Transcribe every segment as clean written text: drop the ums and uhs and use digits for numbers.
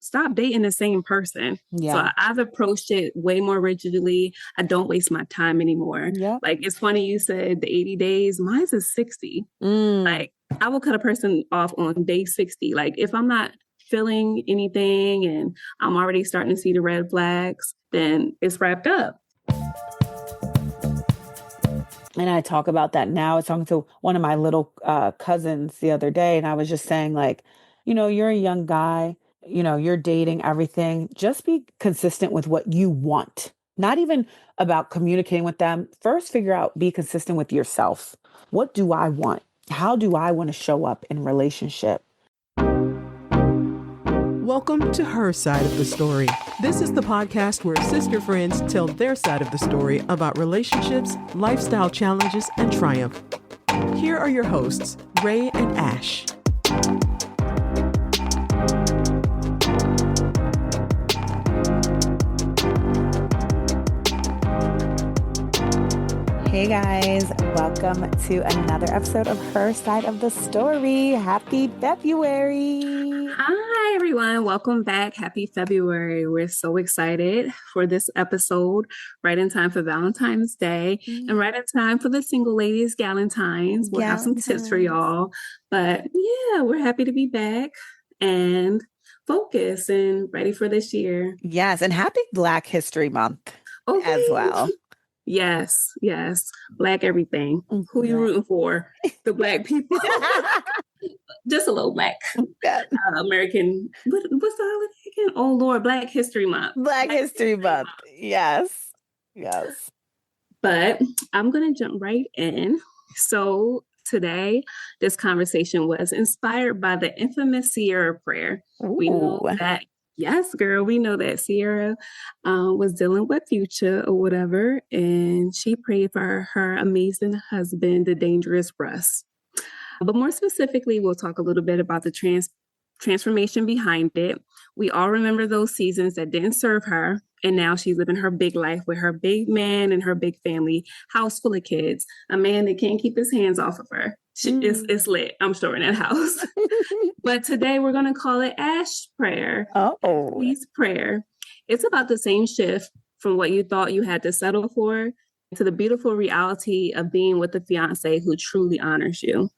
stop dating the same person. So Yeah. I've approached it way more rigidly. I don't waste my time anymore. Yep. Like, it's funny you said the 80 days. Mine's is 60. Mm. Like, I will cut a person off on day 60. Like, if I'm not feeling anything and I'm already starting to see the red flags, then it's wrapped up. And I talk about that now. I was talking to one of my little cousins the other day, and I was just saying, like, you're a young guy, you're dating everything. Just be consistent with what you want. Not even about communicating with them. First, be consistent with yourself. What do I want? How do I want to show up in relationship? Welcome to Her Side of the Story. This is the podcast where sister friends tell their side of the story about relationships, lifestyle challenges, and triumph. Here are your hosts, Ray and Ash. Hey guys, welcome to another episode of Her Side of the Story. Happy February. Hi, everyone. Welcome back. Happy February. We're so excited for this episode, right in time for Valentine's Day and right in time for the single ladies' Galentines. We'll have some tips for y'all. But yeah, we're happy to be back and focused and ready for this year. Yes, and happy Black History Month as well. Yes. Black everything. Who you rooting for? The Black people. Just a little Black. American. What's the holiday again? Oh, Lord. Black History Month. Black History Month. Yes. But I'm going to jump right in. So today, this conversation was inspired by the infamous Ciara Prayer. Ooh. We know that. Yes, girl, we know that Ciara was dealing with Future or whatever, and she prayed for her amazing husband, the dangerous Russ. But more specifically, we'll talk a little bit about the transformation behind it. We all remember those seasons that didn't serve her, and now she's living her big life with her big man and her big family, house full of kids, a man that can't keep his hands off of her. It's lit, I'm sure, in that house. But today we're going to call it Ash Prayer. Please prayer. It's about the same shift from what you thought you had to settle for to the beautiful reality of being with a fiancé who truly honors you.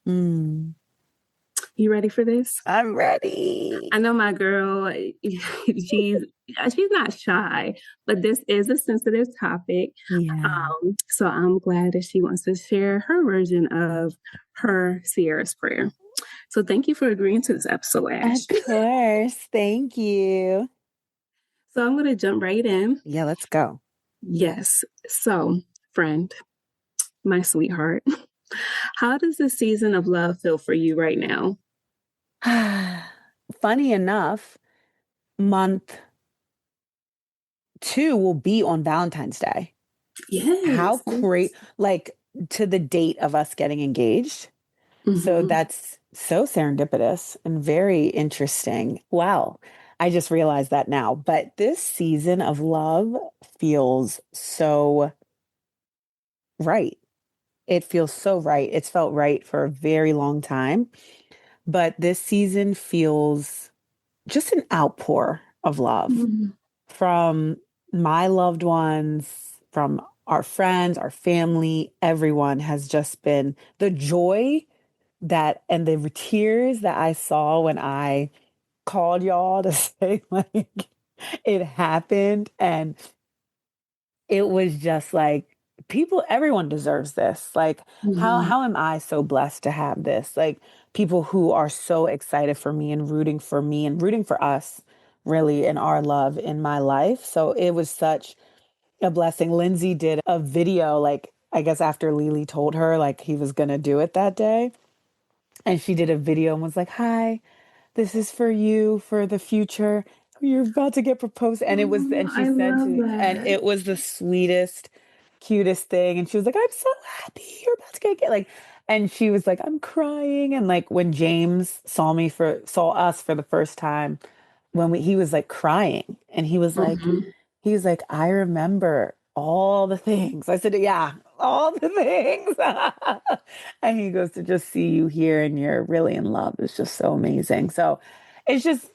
You ready for this? I'm ready. I know my girl, she's not shy, but this is a sensitive topic. Yeah. So I'm glad that she wants to share her version of her Ciara's prayer. So thank you for agreeing to this episode, Ash. Of course. Thank you. So I'm going to jump right in. Yeah, let's go. Yes. So, friend, my sweetheart, how does this season of love feel for you right now? Funny enough, month 2 will be on Valentine's Day. Yes. How great, like to the date of us getting engaged. So that's so serendipitous and very interesting. Wow. I just realized that now. But this season of love feels so right. It feels so right. It's felt right for a very long time. But this season feels just an outpour of love from my loved ones, from our friends, our family. Everyone has just been the joy and the tears that I saw when I called y'all to say like it happened. And it was just like everyone deserves this. Like how am I so blessed to have this? Like people who are so excited for me and rooting for us really in our love in my life. So it was such a blessing. Lindsay did a video, like I guess after Lily told her like he was going to do it that day. And she did a video and was like, "Hi, this is for you for the future. You're about to get proposed." And she sent it, and it was the sweetest, cutest thing. And she was like, "I'm so happy you're about to get like," and she was like, "I'm crying." And like when James saw us for the first time, he was like crying, and he was like, "I remember all the things." I said, "Yeah, all the things." And he goes, "To just see you here and you're really in love is just so amazing." So it's just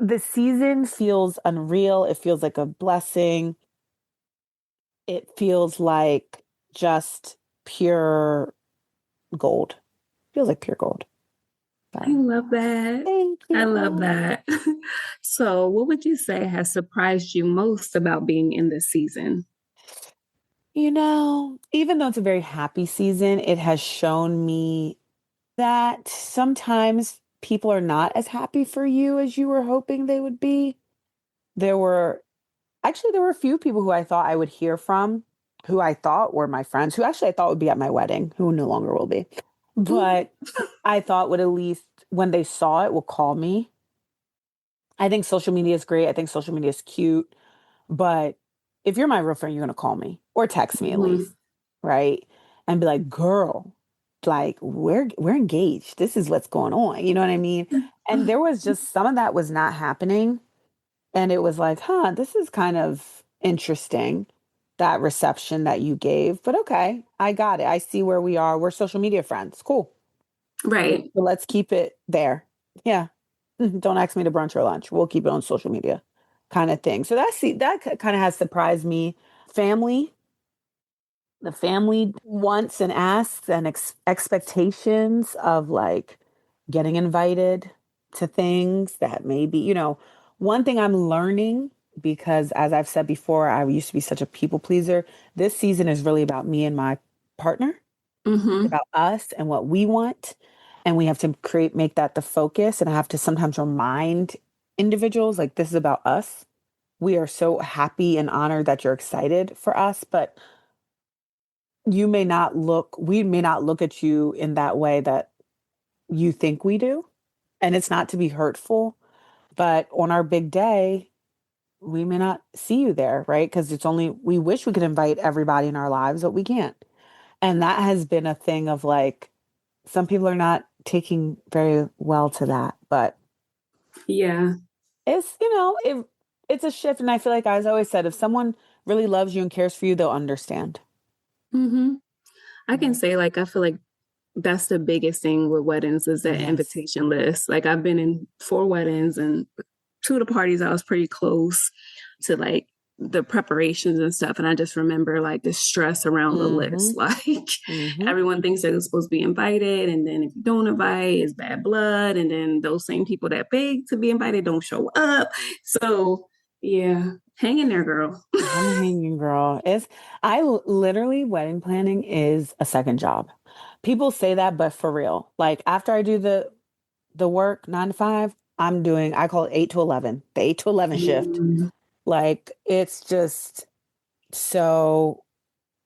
the season feels unreal. It feels like a blessing. It feels like just pure gold. Feels like pure gold. I love that. Thank you. I love that. So, what would you say has surprised you most about being in this season? Even though it's a very happy season, it has shown me that sometimes people are not as happy for you as you were hoping they would be. There were a few people who I thought I would hear from, who I thought were my friends, who actually I thought would be at my wedding, who no longer will be. But I thought would at least, when they saw it, will call me. I think social media is great. I think social media is cute. But if you're my real friend, you're going to call me or text me at least, right? And be like, girl, like we're engaged. This is what's going on. You know what I mean? And there was just some of that was not happening. And it was like, this is kind of interesting, that reception that you gave. But okay, I got it. I see where we are. We're social media friends. Cool. Right. So let's keep it there. Yeah. Don't ask me to brunch or lunch. We'll keep it on social media kind of thing. So that kind of has surprised me. The family wants and asks and expectations of like getting invited to things that maybe, one thing I'm learning, because as I've said before, I used to be such a people pleaser. This season is really about me and my partner, about us and what we want. And we have to make that the focus. And I have to sometimes remind individuals like, this is about us. We are so happy and honored that you're excited for us, but we may not look at you in that way that you think we do. And it's not to be hurtful, but on our big day, we may not see you there, right? Because we wish we could invite everybody in our lives, but we can't. And that has been a thing of like, some people are not taking very well to that, but yeah, it's, it's a shift. And I feel like, as I always said, if someone really loves you and cares for you, they'll understand. I can say like, I feel like that's the biggest thing with weddings is that invitation list. Like I've been in 4 weddings, and 2 of the parties I was pretty close to like the preparations and stuff. And I just remember like the stress around the list. Like everyone thinks that it's supposed to be invited. And then if you don't invite, it's bad blood. And then those same people that beg to be invited don't show up. So yeah, hang in there, girl. I'm hanging, girl. Literally, wedding planning is a second job. People say that, but for real, like after I do the work 9 to 5, I call it 8 to 11, the 8 to 11 shift. Like it's just so,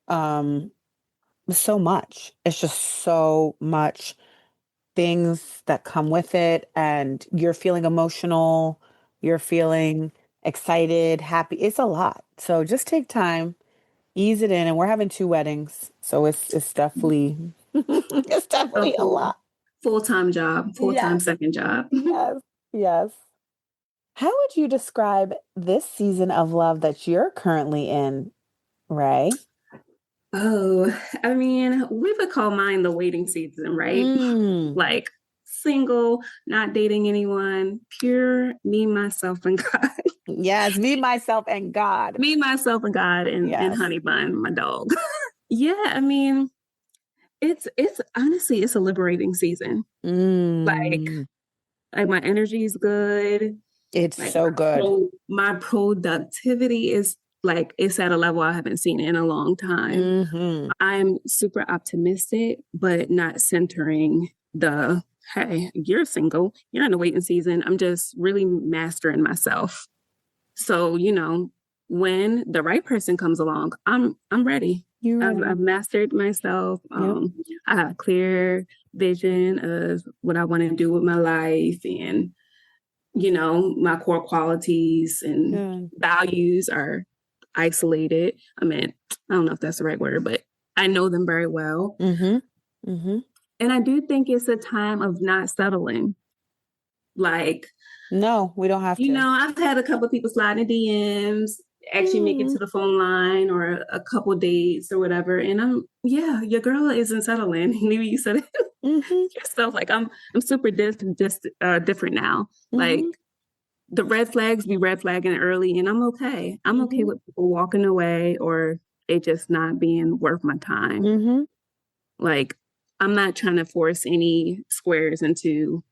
so much. It's just so much things that come with it, and you're feeling emotional, you're feeling excited, happy. It's a lot. So just take time, ease it in, and we're having 2 weddings, so it's definitely it's definitely a lot. Full-time job, full-time second job. Yes. How would you describe this season of love that you're currently in, Ray? Oh, I mean, we would call mine the waiting season, right? Like single, not dating anyone, pure me, myself, and God. Yes, me, myself, and God. Me, myself, and God, and Honey Bun, my dog. Yeah, I mean, it's honestly, it's a liberating season. Like my energy is good. It's like so good. My productivity is like, it's at a level I haven't seen in a long time. I'm super optimistic, but not centering the, hey, you're single, you're in a waiting season. I'm just really mastering myself. So, when the right person comes along, I'm ready. I've mastered myself. I have a clear vision of what I want to do with my life, and my core qualities and values are isolated. I mean, I don't know if that's the right word, but I know them very well. And I do think it's a time of not settling. Like, no, we don't have to. I've had a couple of people slide in DMs, actually make it to the phone line, or a couple dates or whatever. And your girl isn't settling. Maybe you said it yourself. Like I'm super different now. Like the red flags be red flagging early, and I'm okay. I'm okay with people walking away or it just not being worth my time. Mm-hmm. Like, I'm not trying to force any squares into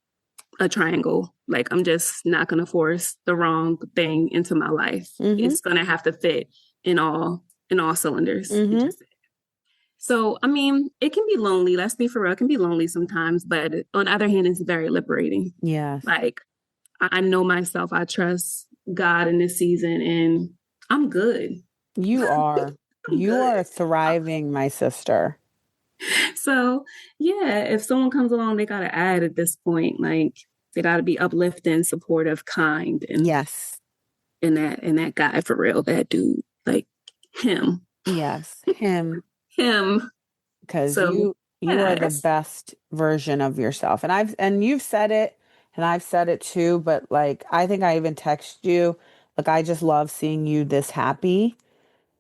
a triangle. Like, I'm just not going to force the wrong thing into my life. Mm-hmm. It's going to have to fit in all cylinders. Mm-hmm. So, I mean, it can be lonely. Let's be for real. It can be lonely sometimes, but on the other hand, it's very liberating. Yeah. Like, I know myself. I trust God in this season, and I'm good. You are. You are thriving, my sister. So, yeah, if someone comes along, they got to add at this point. Like, they got to be uplifting, supportive, kind, and yes, and that guy for real, that dude, like him. Yes, him. Because So you are the best version of yourself. And you've said it, and I've said it too, but like I think I even texted you. Like, I just love seeing you this happy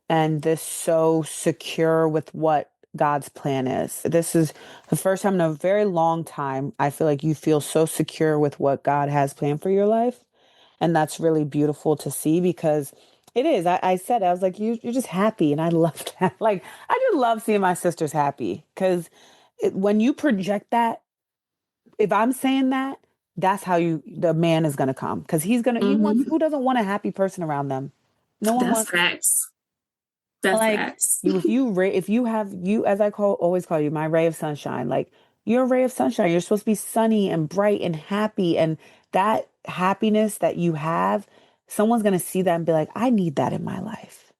and this so secure with what God's plan is. This is the first time in a very long time I feel like you feel so secure with what God has planned for your life. And that's really beautiful to see, because it is. I said, I was like, you're just happy. And I love that. Like, I just love seeing my sisters happy, because when you project that, if I'm saying that, that's how the man is going to come, because he wants, who doesn't want a happy person around them? No one wants. Facts. That's like facts. if you have you, as I always call you, my ray of sunshine. Like, you're a ray of sunshine. You're supposed to be sunny and bright and happy, and that happiness that you have, someone's gonna see that and be like, I need that in my life.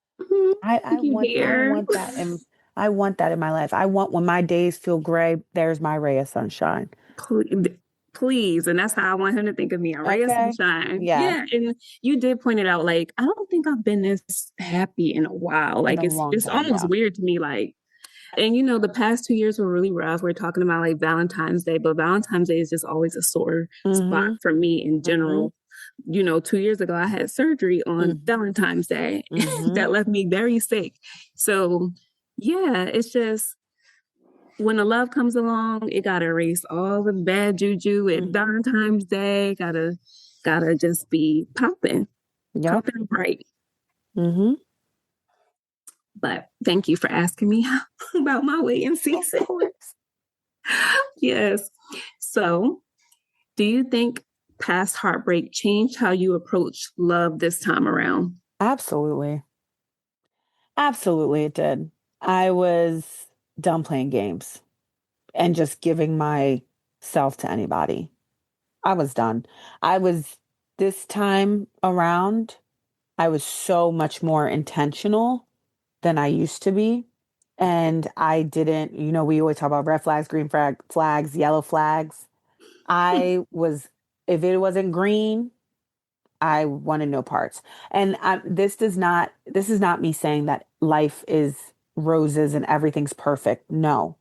I want that, and I want that in my life. I want, when my days feel gray, there's my ray of sunshine. Please. And that's how I want him to think of me, a ray of sunshine. Yeah. And you did point it out. Like, I don't think I've been this happy in a while. Like, it's almost weird to me. Like, and the past 2 years were really rough. We're talking about like Valentine's Day, but Valentine's Day is just always a sore spot for me in general. 2 years ago, I had surgery on Valentine's Day that left me very sick. So yeah, it's just, when the love comes along, it gotta erase all the bad juju at Valentine's Day. Gotta just be popping, popping bright. But thank you for asking me about my waiting season. Yes. So, do you think past heartbreak changed how you approach love this time around? Absolutely. Absolutely, it did. I was done playing games and just giving myself to anybody. I was done. This time around, I was so much more intentional than I used to be. And I didn't, we always talk about red flags, green flags, yellow flags. If it wasn't green, I wanted no parts. And this is not me saying that life is roses and everything's perfect. No.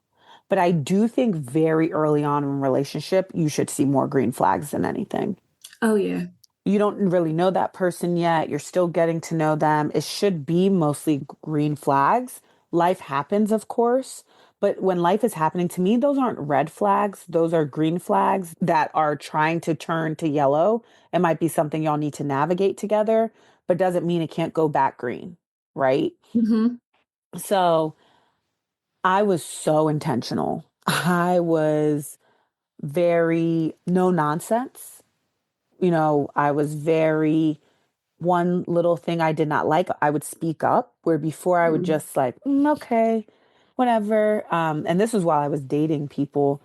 But I do think very early on in a relationship, you should see more green flags than anything. Oh, yeah. You don't really know that person yet. You're still getting to know them. It should be mostly green flags. Life happens, of course. But when life is happening, to me, those aren't red flags. Those are green flags that are trying to turn to yellow. It might be something y'all need to navigate together, but doesn't mean it can't go back green, right? So I was so intentional. I was very no nonsense. I was very, one little thing I did not like, I would speak up, where before I would just like, okay, whatever. And this was while I was dating people.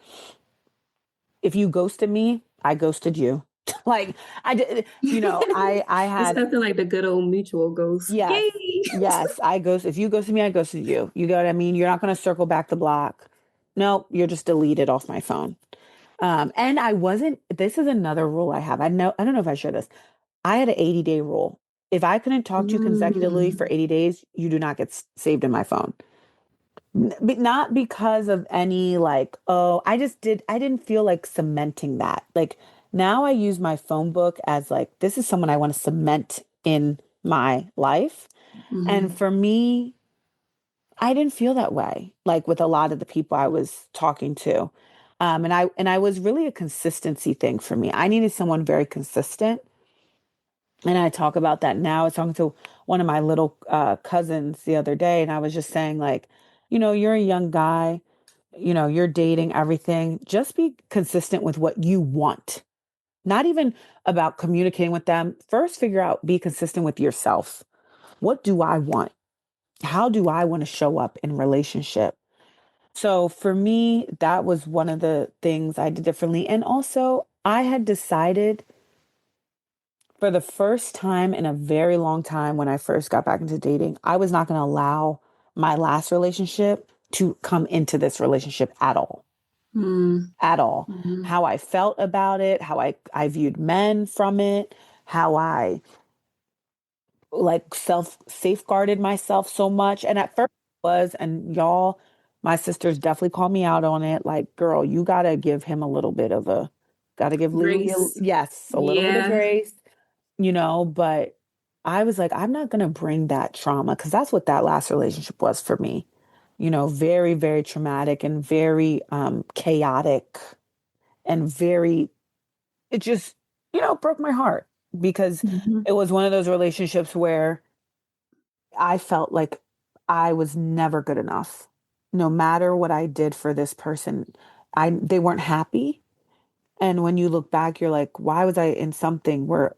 If you ghosted me, I ghosted you. Like, I did, I had something like the good old mutual ghost. Yes. Yes. If you ghosted me, I ghosted you. You get what I mean? You're not going to circle back the block. No, you're just deleted off my phone. And this is another rule I have. I don't know if I share this. I had an 80-day rule. If I couldn't talk to you consecutively for 80 days, you do not get saved in my phone. But not because of any I didn't feel like cementing that. Like, now I use my phone book as like, this is someone I want to cement in my life. And for me, I didn't feel that way, like with a lot of the people I was talking to. And I was really a consistency thing for me. I needed someone very consistent. And I talk about that now. I was talking to one of my little cousins the other day, and I was just saying, like, you're a young guy, you're dating everything. Just be consistent with what you want. Not even about communicating with them. First, be consistent with yourself. What do I want? How do I want to show up in relationship? So for me, that was one of the things I did differently. And also, I had decided for the first time in a very long time when I first got back into dating, I was not going to allow my last relationship to come into this relationship at all. At all. How I felt about it, how I viewed men from it, how I like safeguarded myself so much. And at first and y'all, my sisters definitely called me out on it. Like, girl, you gotta give him a little bit of gotta give Louis, Grace. a little bit of Yeah. grace, but I was like, I'm not gonna bring that trauma, because that's what that last relationship was for me. Very, very traumatic and very chaotic and very, it just, broke my heart, because Mhm. it was one of those relationships where I felt like I was never good enough. No matter what I did for this person, they weren't happy. And when you look back, you're like, why was I in something where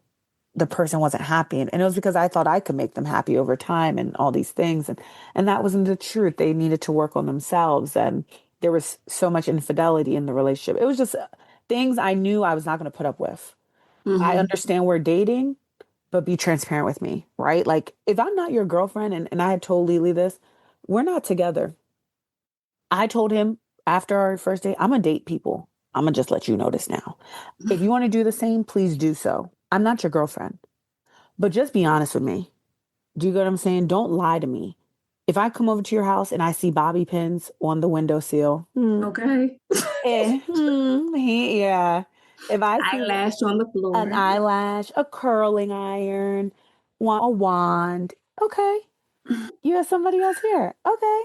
the person wasn't happy? And it was because I thought I could make them happy over time and all these things. And that wasn't the truth. They needed to work on themselves. And there was so much infidelity in the relationship. It was just things I knew I was not going to put up with. I Mhm. understand we're dating, but be transparent with me, right? Like, if I'm not your girlfriend, and I had told Lily this, we're not together. I told him after our first date, I'm gonna date people. I'm gonna just let you know this now. If you want to do the same, please do so. I'm not your girlfriend, but just be honest with me. Do you get what I'm saying? Don't lie to me. If I come over to your house and I see bobby pins on the windowsill, Okay. yeah. If I see Eyelash on the an floor. eyelash, a curling iron, a wand. Okay. You have somebody else here. Okay.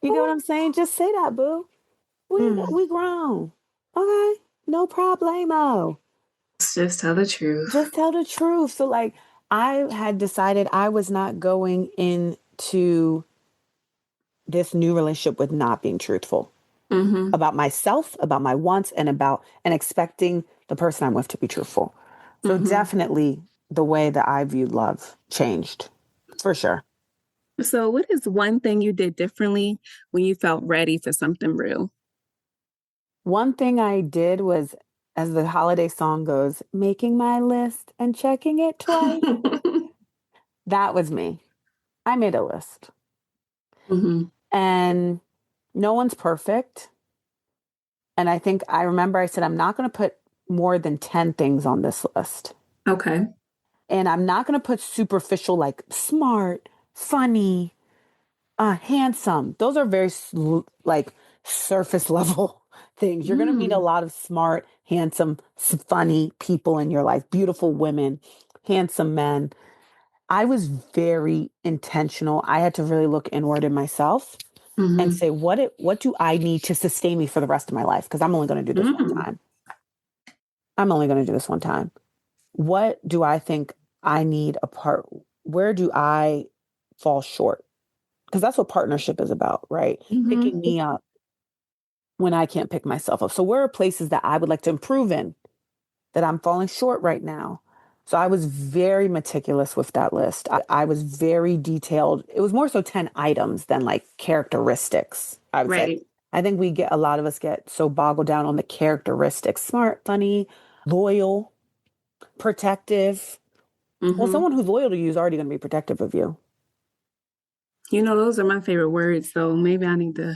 You get what I'm saying? Just say that, boo. Mm. We grown. Okay. No problemo. Just tell the truth. Just tell the truth. So like, I had decided I was not going into this new relationship with not being truthful Mhm. about myself, about my wants, and expecting the person I'm with to be truthful. So Mhm. definitely the way that I viewed love changed, for sure. So, what is one thing you did differently when you felt ready for something real? One thing I did was, as the holiday song goes, making my list and checking it twice. That was me. I made a list. Mhm. And no one's perfect. And I remember I said, I'm not going to put more than 10 things on this list. Okay. And I'm not going to put superficial, like smart, funny, handsome. Those are very like surface level things. You're going to meet a Mm. lot of smart, handsome, funny people in your life, beautiful women, handsome men. I was very intentional. I had to really look inward in myself and Mhm. say, what do I need to sustain me for the rest of my life? Because I'm only going to do this one Mm. time. I'm only going to do this one time. What do I think I need a part? Where do I fall short? Because that's what partnership is about, right? Mhm. Picking me up when I can't pick myself up. So where are places that I would like to improve in that I'm falling short right now? So I was very meticulous with that list. I was very detailed. It was more so 10 items than like characteristics, I would say. Right. I think a lot of us get so boggled down on the characteristics: smart, funny, loyal, protective. Well, Mhm. someone who's loyal to you is already going to be protective of you. Those are my favorite words, so maybe I need to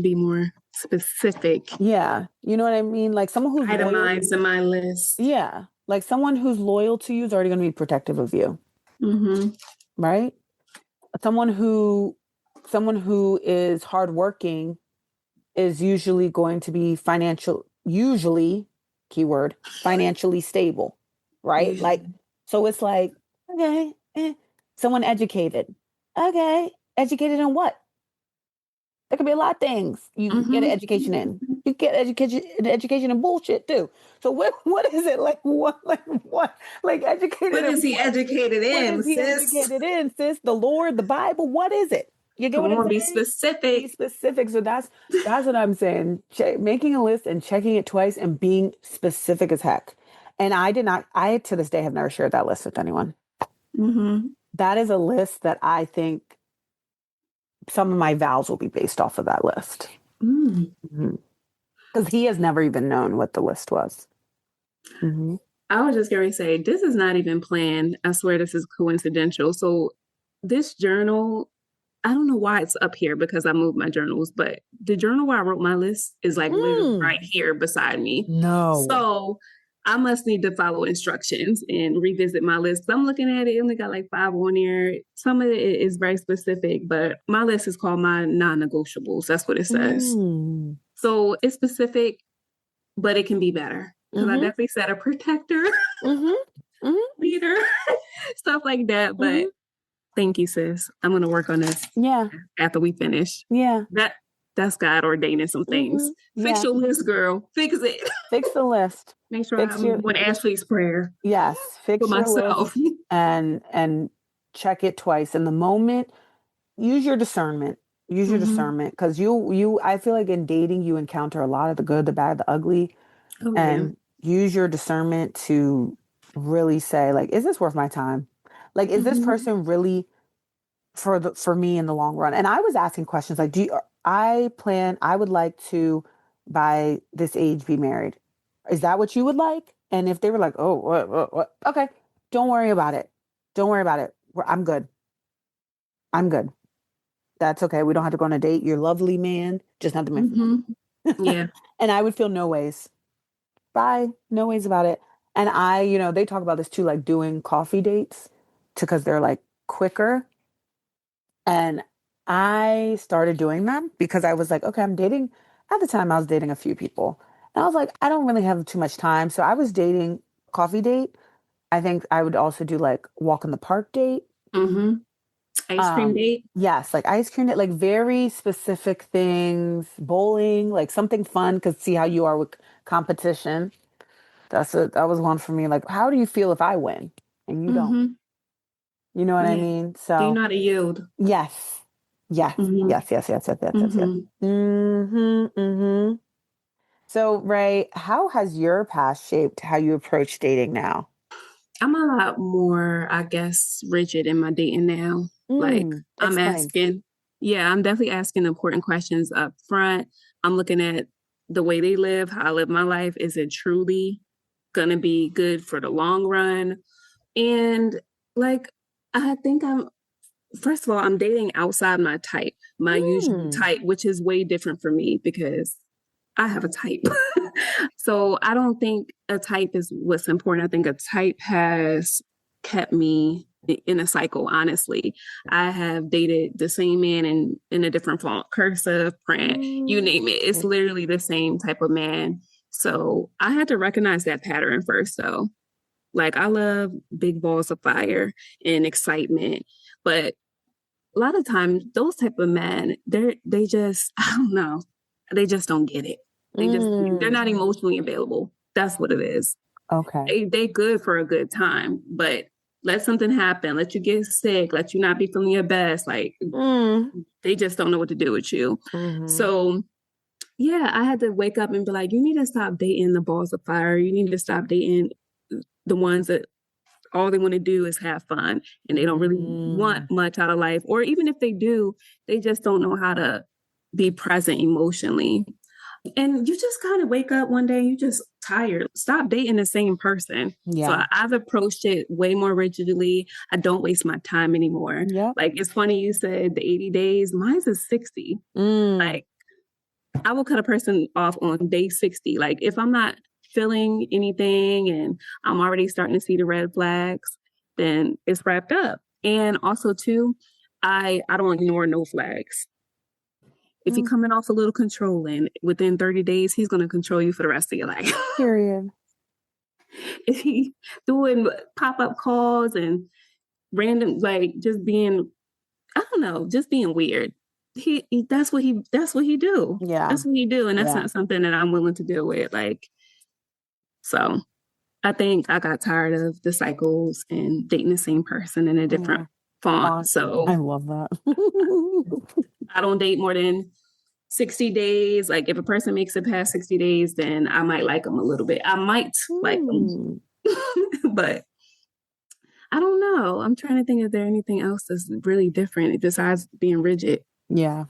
be more specific, Yeah. You know what I mean? Like someone who's loyal. itemized in my list. Yeah. Like someone who's loyal to you is already going to be protective of you, Mhm. right? Someone who someone who is hardworking is usually going to be usually, keyword, financially stable, right? Like, Usually. so it's like, okay, someone educated. Okay. Educated in what? There could be a lot of things you get an education in. You get education in bullshit too. So what is it like? What educated? What in is he what? educated What in, is he sis? educated in, sis? The Lord, the Bible. What is it? You get Come what I'm on, be saying? Be specific. specific. So that's what I'm saying. Making a list and checking it twice and being specific as heck. And I to this day have never shared that list with anyone. Mm-hmm. That is a list that I think some of my vows will be based off of that list. Because he has never even known what the list was. Mm-hmm. I was just going to say, this is not even planned. I swear this is coincidental. So this journal, I don't know why it's up here because I moved my journals, but the journal where I wrote my list is like literally right here beside me. No. So I must need to follow instructions and revisit my list. I'm looking at it, only got like 5 on there. Some of it is very specific, but my list is called my non-negotiables. That's what it says. So it's specific, but it can be better. Because I definitely said a protector, leader, stuff like that. But thank you, sis. I'm going to work on this. Yeah. After we finish. Yeah. That's God ordaining some things. Fix your list, girl. Fix it. Fix the list. Make sure I'm going to Ashley's prayer. Yes. Fix for your myself. list and check it twice. In the moment, use your discernment. Use your discernment. Because I feel like in dating, you encounter a lot of the good, the bad, the ugly. And use your discernment to really say, like, is this worth my time? Like, is this person really for me in the long run? And I was asking questions like, I would like to by this age be married. Is that what you would like? And if they were like, oh, what? Okay, don't worry about it. Don't worry about it. I'm good. I'm good. That's okay. We don't have to go on a date. You're a lovely man, just not the man. Yeah. And I would feel no ways. Bye. No ways about it. And they talk about this too, like doing coffee dates because they're like quicker. And I started doing them because I was like, okay, at the time I was dating a few people. And I was like, I don't really have too much time. So I was dating coffee date. I think I would also do like walk in the park date. Ice cream date. Yes, like ice cream date, like very specific things, bowling, like something fun, because see how you are with competition. That was one for me. Like, how do you feel if I win and you don't? You know what I mean? So do you know how to yield? Yes. Yes. Yes. So, Ray, how has your past shaped how you approach dating now? I'm a lot more, I guess, rigid in my dating now. Like I'm definitely asking important questions up front. I'm looking at the way they live, how I live my life. Is it truly gonna be good for the long run? And like, I think first of all, I'm dating outside my type, my usual type, which is way different for me because I have a type. So I don't think a type is what's important. I think a type has kept me in a cycle, honestly. I have dated the same man in a different font, cursive, print, you name it. It's literally the same type of man. So I had to recognize that pattern first, though. Like, I love big balls of fire and excitement, but a lot of times those type of men, they just, I don't know, they just don't get it. They're not emotionally available. That's what it is. Okay. They good for a good time, but let something happen, let you get sick, let you not be feeling your best. Like, they just don't know what to do with you. So yeah, I had to wake up and be like, you need to stop dating the balls of fire. You need to stop dating the ones that all they want to do is have fun and they don't really want much out of life. Or even if they do, they just don't know how to be present emotionally. And you just kind of wake up one day, you just tired. Stop dating the same person. Yeah. So I've approached it way more rigidly. I don't waste my time anymore. Yep. Like, it's funny you said the 80 days. Mine's is 60. Like, I will cut a person off on day 60. Like, if I'm not feeling anything and I'm already starting to see the red flags, then it's wrapped up. And also too, I don't ignore no flags. If you're coming off a little controlling, within 30 days, he's going to control you for the rest of your life. Period. If he doing pop-up calls and random, like, just being, I don't know, just being weird, that's what he do. Yeah. That's what he do. And that's Yeah. not something that I'm willing to deal with. Like, so I think I got tired of the cycles and dating the same person in a different font. I So love that. I don't date more than 60 days. Like if a person makes it past 60 days, then I might like them a little bit. I might like them. But I don't know. I'm trying to think if there anything else that's really different besides being rigid. Yeah.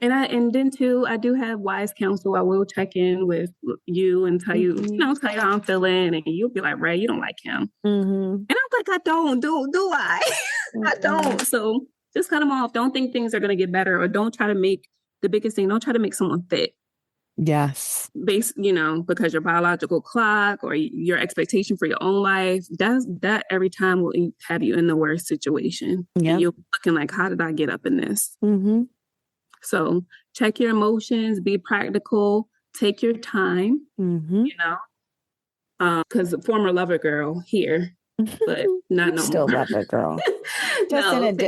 And then too, I do have wise counsel. I will check in with you and tell you, tell you how I'm feeling, and you'll be like, Ray, you don't like him. And I'm like, I don't. Do I? I don't. So just cut them off. Don't think things are going to get better, or don't try to make the biggest thing. Don't try to make someone fit. Yes. Because your biological clock or your expectation for your own life, that every time will have you in the worst situation. Yeah. And you're looking like, how did I get up in this? So check your emotions, be practical, take your time, because former lover girl here, but not no Still more. love that girl.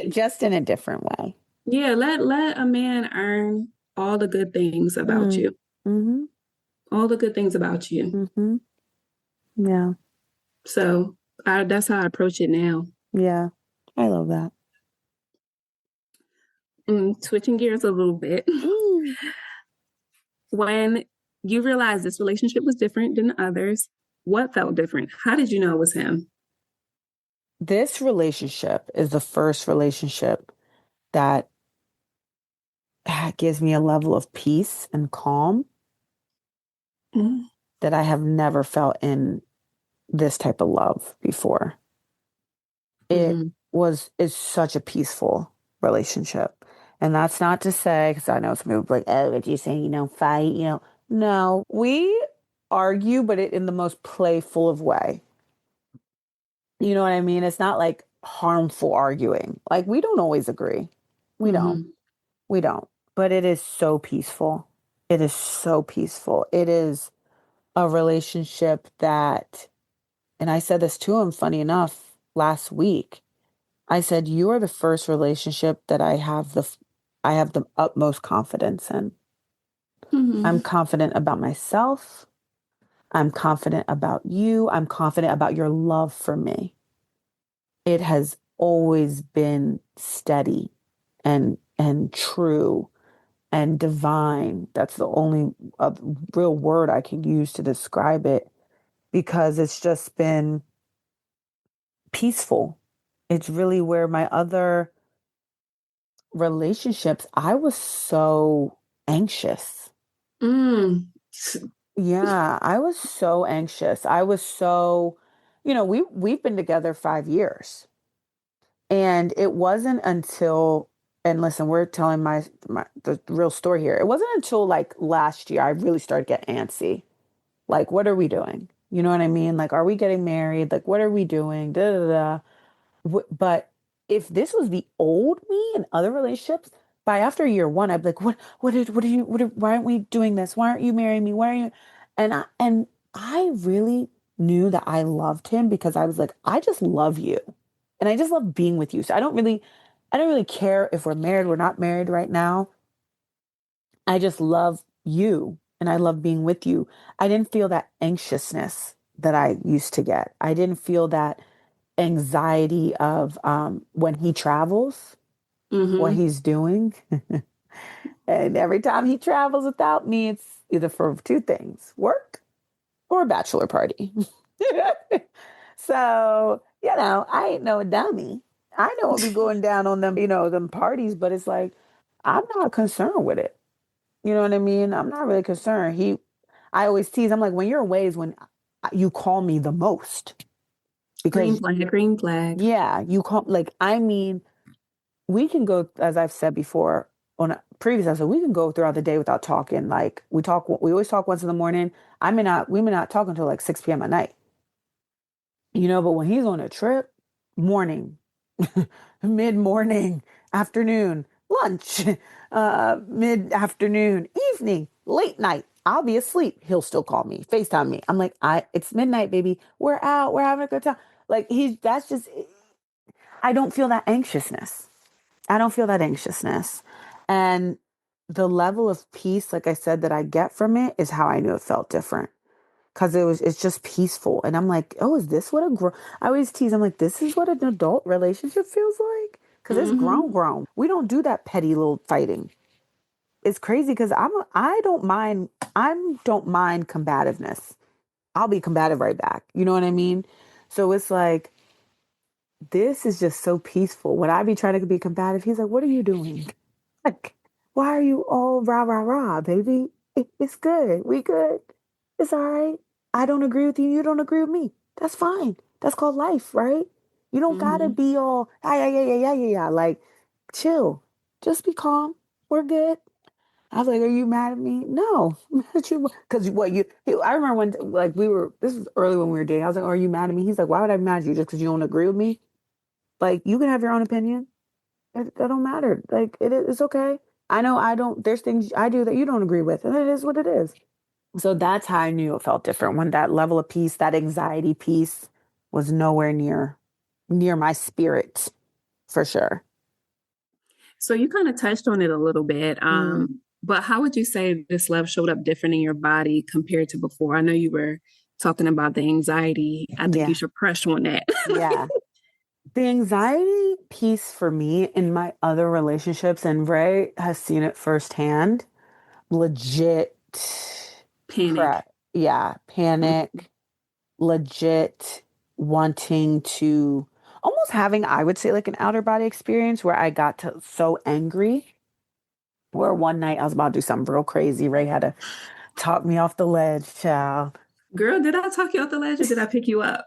Just in a different way. Yeah, let a man earn all the good things about you. All the good things about you. Yeah. So that's how I approach it now. Yeah. I love that. Switching gears a little bit. When you realized this relationship was different than others, what felt different? How did you know it was him? This relationship is the first relationship that gives me a level of peace and calm that I have never felt in this type of love before. It's such a peaceful relationship. And that's not to say, because I know some people like, oh, if you say, fight, no, we argue, but in the most playful of way. You know what I mean? It's not like harmful arguing. Like we don't always agree. We don't. But it is so peaceful. It is so peaceful. It is a relationship that, and I said this to him, funny enough, last week. I said, you are the first relationship that I have the utmost confidence in. I'm confident about myself. I'm confident about you. I'm confident about your love for me. It has always been steady and true and divine. That's the only real word I can use to describe it, because it's just been peaceful. It's really where my other relationships, I was so anxious. Yeah, I was so anxious. I was so, we've been together 5 years. And it wasn't until, and listen, we're telling the real story here. It wasn't until like last year I really started getting antsy. Like, what are we doing? You know what I mean? Like, are we getting married? Like, what are we doing? Da, da, da. But if this was the old me in other relationships, by after year one, I'd be like, why aren't we doing this? Why aren't you marrying me? Why are you? And I really knew that I loved him, because I was like, I just love you. And I just love being with you. So I don't really care if we're married, we're not married right now. I just love you and I love being with you. I didn't feel that anxiousness that I used to get. I didn't feel that anxiety of when he travels, what he's doing. And every time he travels without me, it's either for two things: work or a bachelor party. So, I ain't no dummy. I know what be going down on them, them parties, but it's like, I'm not concerned with it. You know what I mean? I'm not really concerned. I always tease, I'm like, when you're away is when you call me the most. Because green flag. Yeah, you call, like, I mean, we can go, as I've said before on a previous episode, we can go throughout the day without talking. Like we always talk once in the morning. We may not talk until like 6 p.m. at night. But when he's on a trip, morning, mid-morning, afternoon, lunch, mid-afternoon, evening, late night, I'll be asleep. He'll still call me, FaceTime me. I'm like, it's midnight, baby. We're out. We're having a good time. Like I don't feel that anxiousness. And the level of peace, like I said, that I get from it is how I knew it felt different. Cause it's just peaceful. And I'm like, oh, is this what I always tease, I'm like, this is what an adult relationship feels like? Cause it's Mm-hmm. grown. We don't do that petty little fighting. It's crazy because I don't mind combativeness. I'll be combative right back. You know what I mean? So it's like, this is just so peaceful. When I be trying to be combative, he's like, what are you doing? Like, why are you all rah, rah, rah, baby? It's good. We good. It's all right. I don't agree with you. You don't agree with me. That's fine. That's called life, right? You don't gotta Mm-hmm. be all, yeah, yeah, yeah, yeah, yeah, yeah. Like, chill. Just be calm. We're good. I was like, are you mad at me? No, I'm mad at you. Because I remember when, like, this was early when we were dating. I was like, are you mad at me? He's like, why would I be mad at you just because you don't agree with me? Like, you can have your own opinion. That don't matter. Like, it's okay. I know there's things I do that you don't agree with, and it is what it is. So that's how I knew it felt different when that level of peace, that anxiety piece was nowhere near my spirit, for sure. So you kind of touched on it a little bit. Mm, But how would you say this love showed up different in your body compared to before? I know you were talking about the anxiety. I think you yeah. should press on that. Yeah. The anxiety piece for me in my other relationships, and Ray has seen it firsthand, legit Panic. yeah, Mhm. panic, legit wanting to almost having, I would say, like an outer body experience where I got to so angry. Where one night I was about to do something real crazy. Ray had to talk me off the ledge, child. Girl, did I talk you off the ledge or did I pick you up?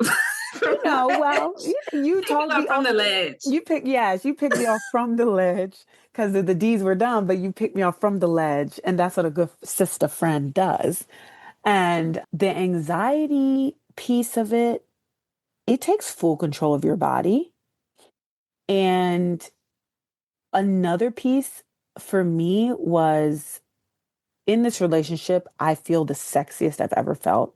From the No, ledge? well, you Pick you talked up me from off. the ledge. You picked me off from the ledge because the deeds were done, but you picked me off from the ledge. And that's what a good sister friend does. And the anxiety piece of it takes full control of your body. And another piece for me was in this relationship, I feel the sexiest I've ever felt.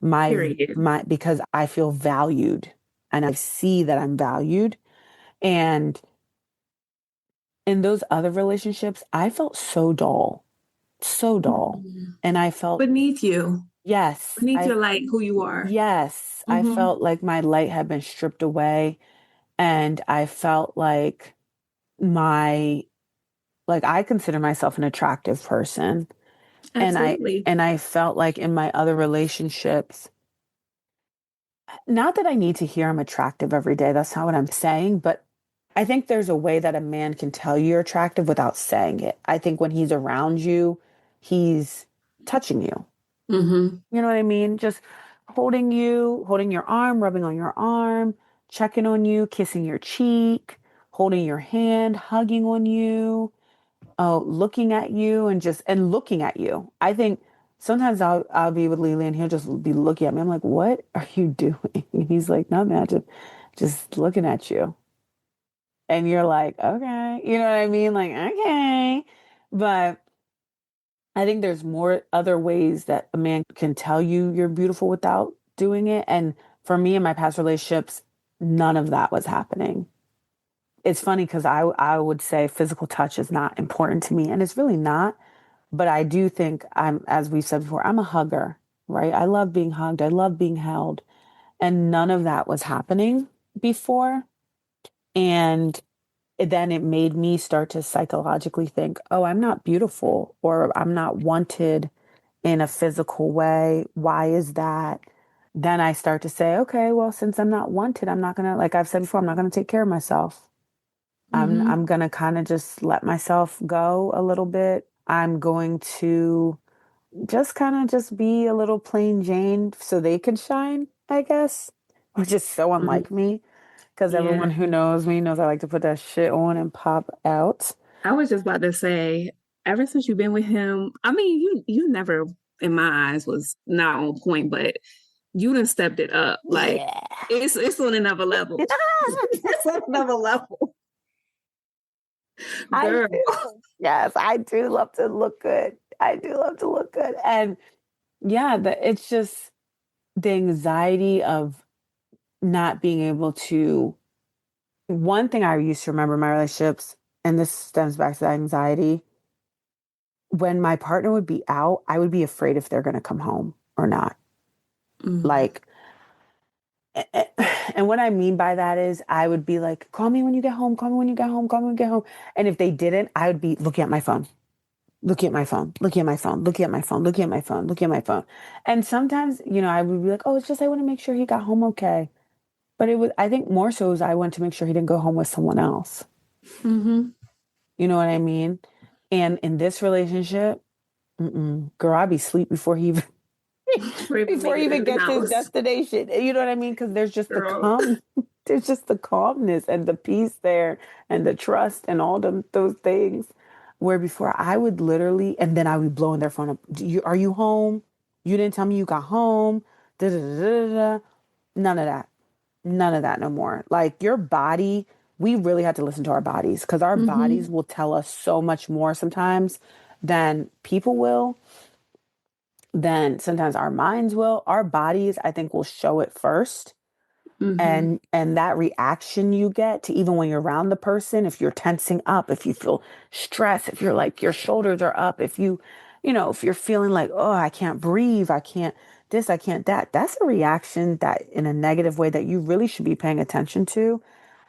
Period. Because I feel valued and I see that I'm valued. And in those other relationships, I felt so dull. Mhm. And I felt, Beneath you, yes, beneath your light, who you are. I Hmm. felt like my light had been stripped away. And I felt like my, like I consider myself an attractive person. And Absolutely. I felt like in my other relationships, not that I need to hear I'm attractive every day. That's not what I'm saying. But I think there's a way that a man can tell you're attractive without saying it. I think when he's around you, he's touching you. Hmm. You know what I mean? Just holding you, holding your arm, rubbing on your arm, checking on you, kissing your cheek, holding your hand, hugging on you, looking at you and looking at you. I think sometimes I'll be with Lily and he'll just be looking at me. I'm like, what are you doing? And he's like, nothing, just looking at you. And you're like, okay, you know what I mean? Like, okay. But I think there's more other ways that a man can tell you you're beautiful without doing it. And for me in my past relationships, none of that was happening. It's funny because I would say physical touch is not important to me, and it's really not. But I do think as we said before, I'm a hugger, right? I love being hugged. I love being held. And none of that was happening before. And then it made me start to psychologically think, oh, I'm not beautiful or I'm not wanted in a physical way. Why is that? Then I start to say, okay, well, since I'm not wanted, I'm not gonna, like I've said before, I'm not gonna take care of myself. I'm Hmm. gonna kind of just let myself go a little bit. I'm going to just kind of just be a little plain Jane so they can shine, I guess, which is so unlike me because Yeah. everyone who knows me knows I like to put that shit on and pop out. I was just about to say, ever since you've been with him, I mean, you never, in my eyes, was not on point, but you done stepped it up. Like Yeah. it's on another level. It's on another level, I girl. do. Yes, I do love to look good. I do love to look good. And yeah, it's just the anxiety of not being able to. One thing I used to remember in my relationships, and this stems back to the anxiety, when my partner would be out, I would be afraid if they're going to come home or not. Like, and what I mean by that is I would be like, call me when you get home, call me when you get home, call me when you get home. And if they didn't, I would be looking at my phone, looking at my phone, looking at my phone, looking at my phone, looking at my phone, looking at my phone. And sometimes, I would be like, oh, it's just I want to make sure he got home okay. But I think more so is I want to make sure he didn't go home with someone else. Mm-hmm. You know what I mean? And in this relationship, girl, I'd be asleep before he even before he even gets his destination. You know what I mean? Because there's just the calm, there's just the calmness and the peace there and the trust and all those things. Where before I would literally, and then I would be blowing their phone up. Are you home? You didn't tell me you got home. Da, da, da, da, da. None of that. None of that no more. Like your body, we really have to listen to our bodies because our bodies will tell us so much more sometimes than people will. Then sometimes our minds will. Our bodies, I think, will show it first. And that reaction you get to even when you're around the person, if you're tensing up, if you feel stress, if you're like your shoulders are up, if if you're feeling like, oh, I can't breathe, I can't this, I can't that, that's a reaction that in a negative way that you really should be paying attention to.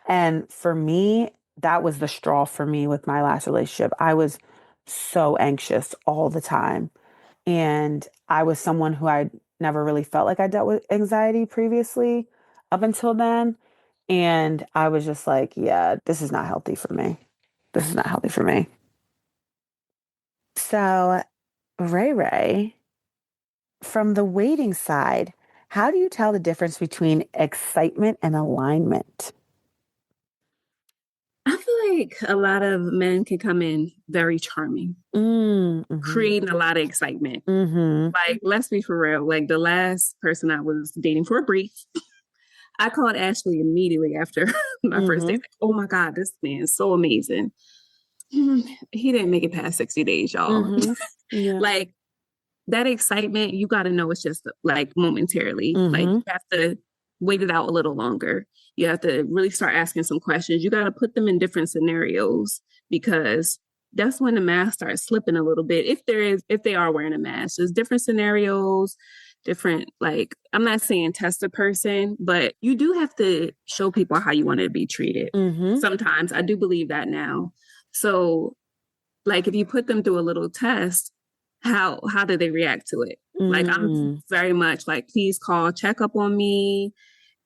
And for me, that was the straw for me with my last relationship. I was so anxious all the time. And I was someone who I never really felt like I dealt with anxiety previously up until then. And I was just like, yeah, this is not healthy for me. This is not healthy for me. So, Ray, from the waiting side, how do you tell the difference between excitement and alignment? I feel like a lot of men can come in very charming, creating a lot of excitement. Like, let's be for real. Like the last person I was dating for a brief, I called Ashley immediately after my first date. Like, oh my God, this man is so amazing. He didn't make it past 60 days, y'all. Yeah. Like that excitement, you got to know it's just like momentarily. Like you have to wait it out a little longer. You have to really start asking some questions. You got to put them in different scenarios because that's when the mask starts slipping a little bit. If they are wearing a mask, there's different scenarios, different, like, I'm not saying test a person, but you do have to show people how you want to be treated. Sometimes I do believe that now. So like if you put them through a little test, how do they react to it? Like I'm very much like, please call, check up on me,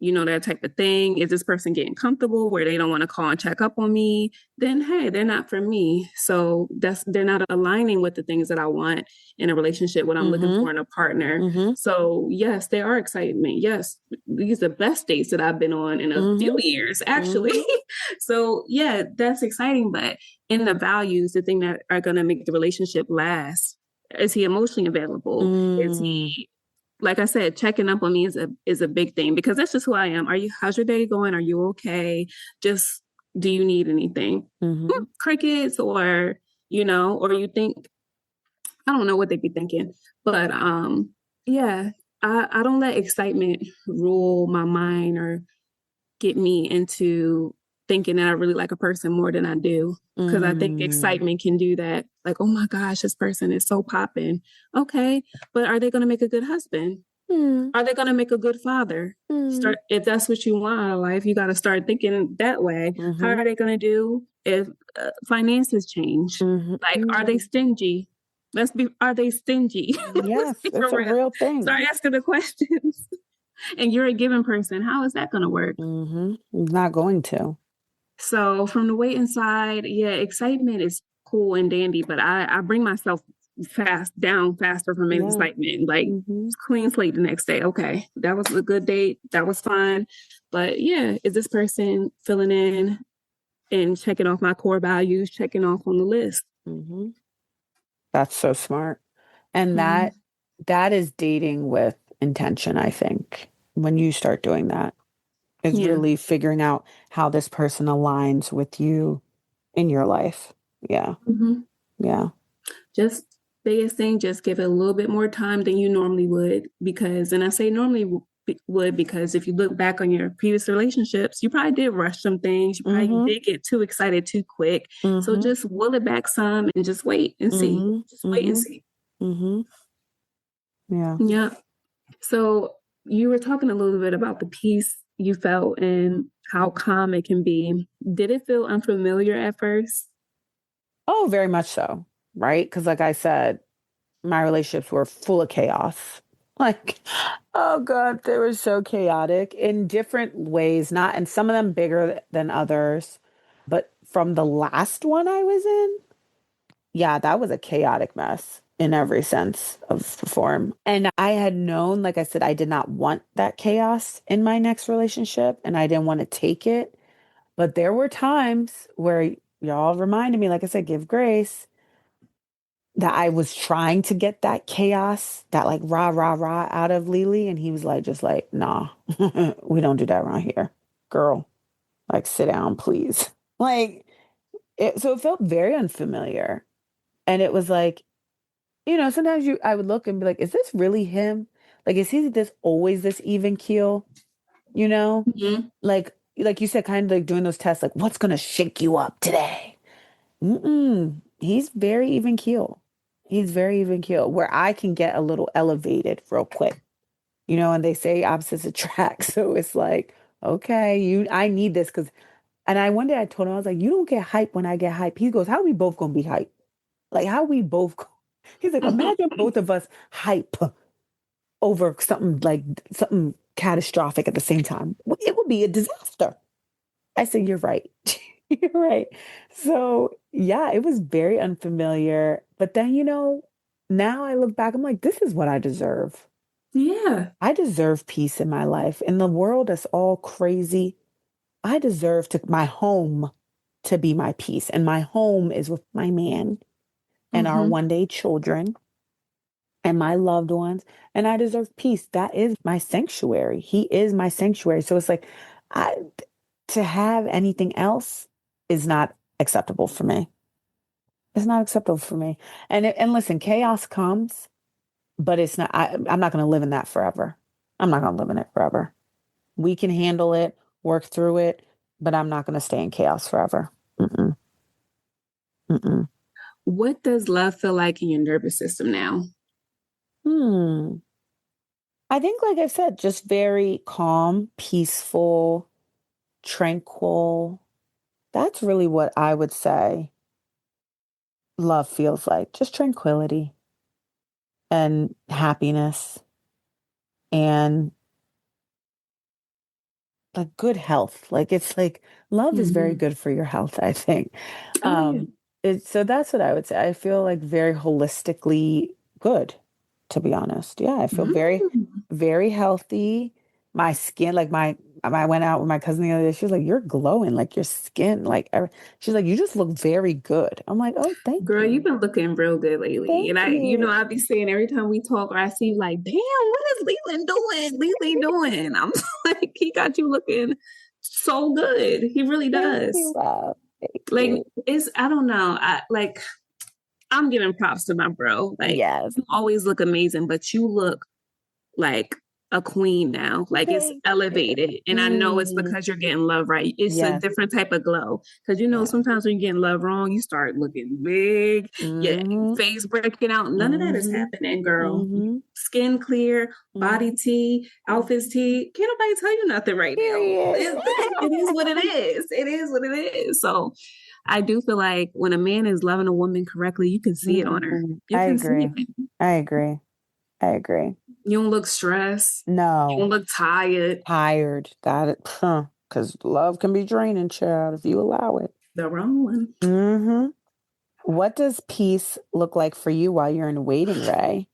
that type of thing. Is this person getting comfortable where they don't want to call and check up on me? Then hey, they're not for me. So they're not aligning with the things that I want in a relationship, what I'm looking for in a partner. So yes, they are excitement. Yes, these are the best dates that I've been on in a few years, actually. So yeah, that's exciting. But in the values, the thing that are going to make the relationship last, is he emotionally available? Is he, like I said, checking up on me is a big thing because that's just who I am. How's your day going? Are you okay? Just, do you need anything? Crickets or you think, I don't know what they'd be thinking, but yeah, I don't let excitement rule my mind or get me into thinking that I really like a person more than I do. Because I think excitement can do that. Like, oh my gosh, this person is so popping. Okay, but are they going to make a good husband? Are they going to make a good father? If that's what you want out of life, you got to start thinking that way. How are they going to do if finances change? Like, are they stingy? Are they stingy? Yes, it's a real thing. Start asking the questions. And you're a given person. How is that going to work? Not going to. So from the waiting side, yeah, excitement is cool and dandy, but I bring myself down faster from excitement. Like clean slate the next day. Okay, that was a good date. That was fine. But yeah, is this person filling in and checking off my core values, checking off on the list? That's so smart. And that is dating with intention, I think. When you start doing that, is really figuring out how this person aligns with you in your life. Yeah. Yeah. Just biggest thing, just give it a little bit more time than you normally would. Because, and I say normally would, because if you look back on your previous relationships, you probably did rush some things. You probably did get too excited too quick. So just will it back some and just wait and see. Just wait and see. Yeah. Yeah. So you were talking a little bit about the peace you felt and how calm it can be. Did it feel unfamiliar at first? Oh, very much so. Right. Because like I said, my relationships were full of chaos. Like, oh God, they were so chaotic in different ways, not, and some of them bigger than others. But from the last one I was in, yeah, that was a chaotic mess in every sense of the form. And I had known, like I said, I did not want that chaos in my next relationship and I didn't want to take it. But there were times where y'all reminded me, like I said, give grace, that I was trying to get that chaos, that like rah, rah, rah out of Lily. And he was like, just like, nah, we don't do that around here. Girl, like sit down, please. Like, so it felt very unfamiliar. And it was like, sometimes I would look and be like, is this really him? Like, is he always this even keel? You know, Mm-hmm. like you said, kind of like doing those tests, like what's going to shake you up today? He's very even keel. He's very even keel where I can get a little elevated real quick, and they say opposites attract. So it's like, okay, I need this and one day I told him, I was like, you don't get hype when I get hype. He goes, how are we both going to be hype? Like how we both, he's like, imagine both of us hype over something catastrophic at the same time. It would be a disaster. I said, you're right. You're right. So yeah, it was very unfamiliar. But then, now I look back, I'm like, this is what I deserve. Yeah. I deserve peace in my life. In the world that's all crazy, I deserve my home to be my peace. And my home is with my man and our one day children and my loved ones. And I deserve peace. That is my sanctuary. He is my sanctuary. So it's like, to have anything else is not acceptable for me. It's not acceptable for me. And listen, chaos comes, but it's not, I'm not going to live in that forever. I'm not going to live in it forever. We can handle it, work through it, but I'm not going to stay in chaos forever. Mm-mm. Mm-mm. What does love feel like in your nervous system now? I think, like I said, just very calm, peaceful, tranquil. That's really what I would say love feels like. Just tranquility and happiness and like good health. Like it's like love is very good for your health, I think. Oh, yeah. So that's what I would say. I feel like very holistically good, to be honest. Yeah, I feel very, very healthy. My skin, like I went out with my cousin the other day. She was like, "You're glowing, like your skin, like." She's like, "You just look very good." I'm like, "Oh, thank Girl, you, you've been looking real good lately. thank And you." I be saying every time we talk or I see you like, damn, what is Leland doing? Leland doing? I'm like, he got you looking so good. He really Thank does. you, love. Thank Like, you. I don't know. I'm giving props to my bro. Like, Yes, you always look amazing, but you look like a queen now. Like it's thank you. elevated. And I know it's because you're getting love right. It's a Yes, different type of glow. Because yeah. sometimes when you're getting love wrong, you start looking big, your Mm-hmm. face breaking out. None of that is Mm-hmm. happening, girl. Mm-hmm. Skin clear, body Mm-hmm. tea, outfits tea. Can't nobody tell you nothing right now. Period. It is what it is. It is what it is. So I do feel like when a man is loving a woman correctly, you can see it on her. You I can see agree. it. I agree. I agree. You don't look stressed. You No, don't look tired. tired. Got it. Because love can be draining, child, if you allow it. The wrong one. Mm-hmm. What does peace look like for you while you're in waiting, Ray?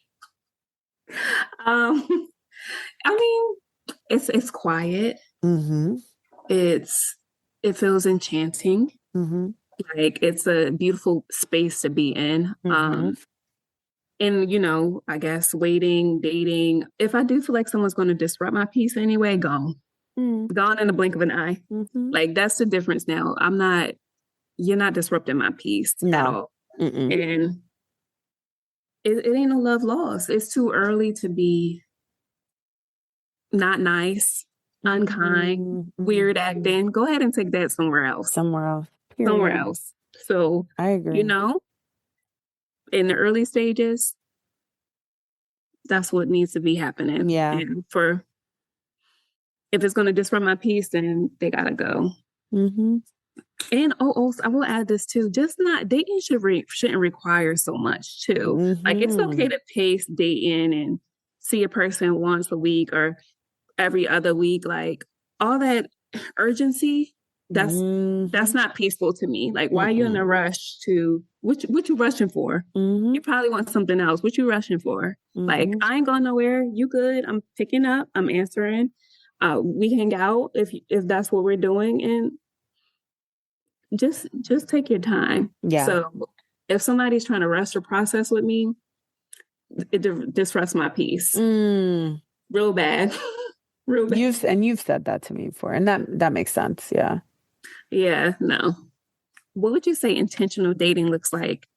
Um, I mean, it's quiet. Mm-hmm. It feels enchanting. Mm-hmm. Like it's a beautiful space to be in. Mm-hmm. And I guess waiting, dating. If I do feel like someone's going to disrupt my peace anyway, gone. Gone in the blink of an eye. Mm-hmm. Like that's the difference now. You're not disrupting my peace at No. all. Mm-mm. And it ain't no love lost. It's too early to be not nice, unkind, weird acting, go ahead and take that somewhere else. Somewhere else. Somewhere Period. else. So, I agree. you know, in the early stages, that's what needs to be happening. Yeah. And if it's going to disrupt my peace, then they got to go. Mm-hmm. And I will add this too. Just not dating shouldn't require so much too. Mm-hmm. Like it's okay to pace dating and see a person once a week or every other week. Like all that urgency, that's not peaceful to me. Like why are you in a rush to what you rushing for? Mm-hmm. You probably want something else. What you rushing for? Like I ain't going nowhere. You good? I'm picking up. I'm answering. We hang out if that's what we're doing, and just take your time. Yeah. So if somebody's trying to rush the process with me, it disrupts my peace. Real bad. Real bad. You've said that to me before, and that makes sense. Yeah. Yeah, no. What would you say intentional dating looks like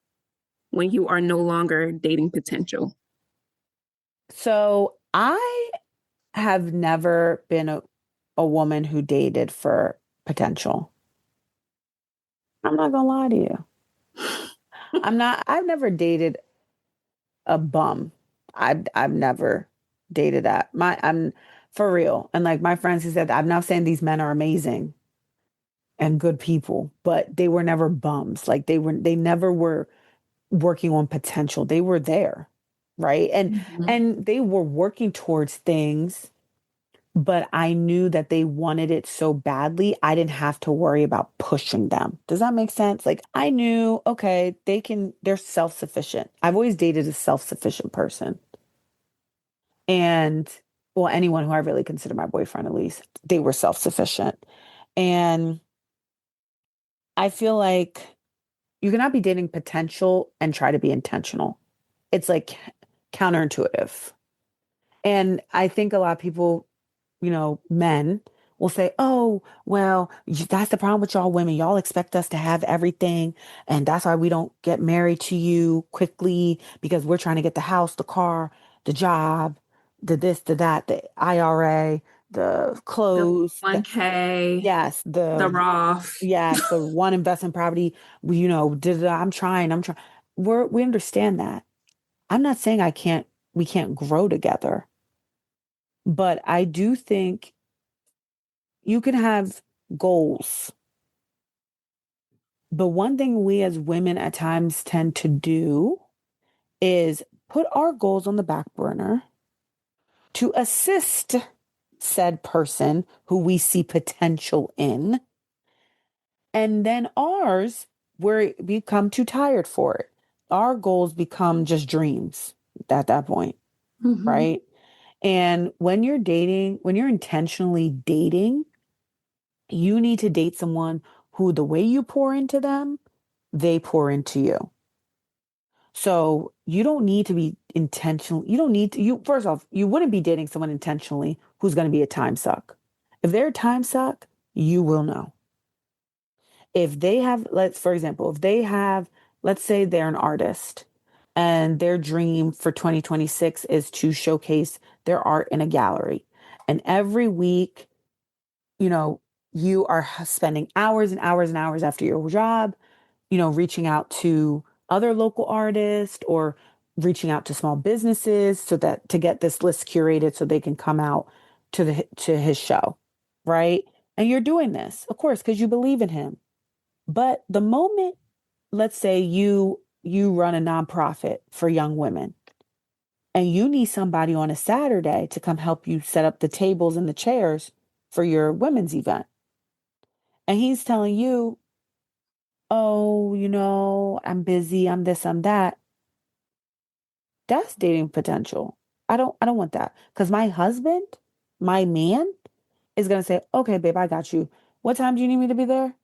when you are no longer dating potential? So I have never been a woman who dated for potential. I'm not gonna lie to you. I've never dated a bum. I've never dated that. I'm for real. And like my friends who said, I'm not saying these men are amazing and good people, but they were never bums. Like they never were working on potential. They were there. Right. And they were working towards things, but I knew that they wanted it so badly. I didn't have to worry about pushing them. Does that make sense? Like I knew, okay, they're self-sufficient. I've always dated a self-sufficient person. And well, anyone who I really consider my boyfriend, at least, they were self-sufficient. And I feel like you cannot be dating potential and try to be intentional. It's like counterintuitive. And I think a lot of people, men will say, oh, well, that's the problem with y'all women. Y'all expect us to have everything. And that's why we don't get married to you quickly because we're trying to get the house, the car, the job, the this, the that, the IRA, the clothes. The 1K. Yes. The Roth. Yes. The one investment property, I'm trying. We understand that. I'm not saying we can't grow together. But I do think you can have goals. But one thing we as women at times tend to do is put our goals on the back burner to assist said person who we see potential in. And then ours, we become too tired for it. Our goals become just dreams at that point, right? And when you're intentionally dating, you need to date someone who the way you pour into them, they pour into you. So you don't need to be intentional. First off, you wouldn't be dating someone intentionally who's going to be a time suck. If they're a time suck, you will know. If they have, let's say they're an artist and their dream for 2026 is to showcase their art in a gallery. And every week, you are spending hours and hours and hours after your job, reaching out to other local artists or reaching out to small businesses to get this list curated so they can come out to his show, right? And you're doing this, of course, because you believe in him. But the moment, let's say you run a nonprofit for young women and you need somebody on a Saturday to come help you set up the tables and the chairs for your women's event. And he's telling you, oh, I'm busy, I'm this, I'm that. That's dating potential. I don't want that. Because my husband, my man, is gonna say, okay, babe, I got you. What time do you need me to be there?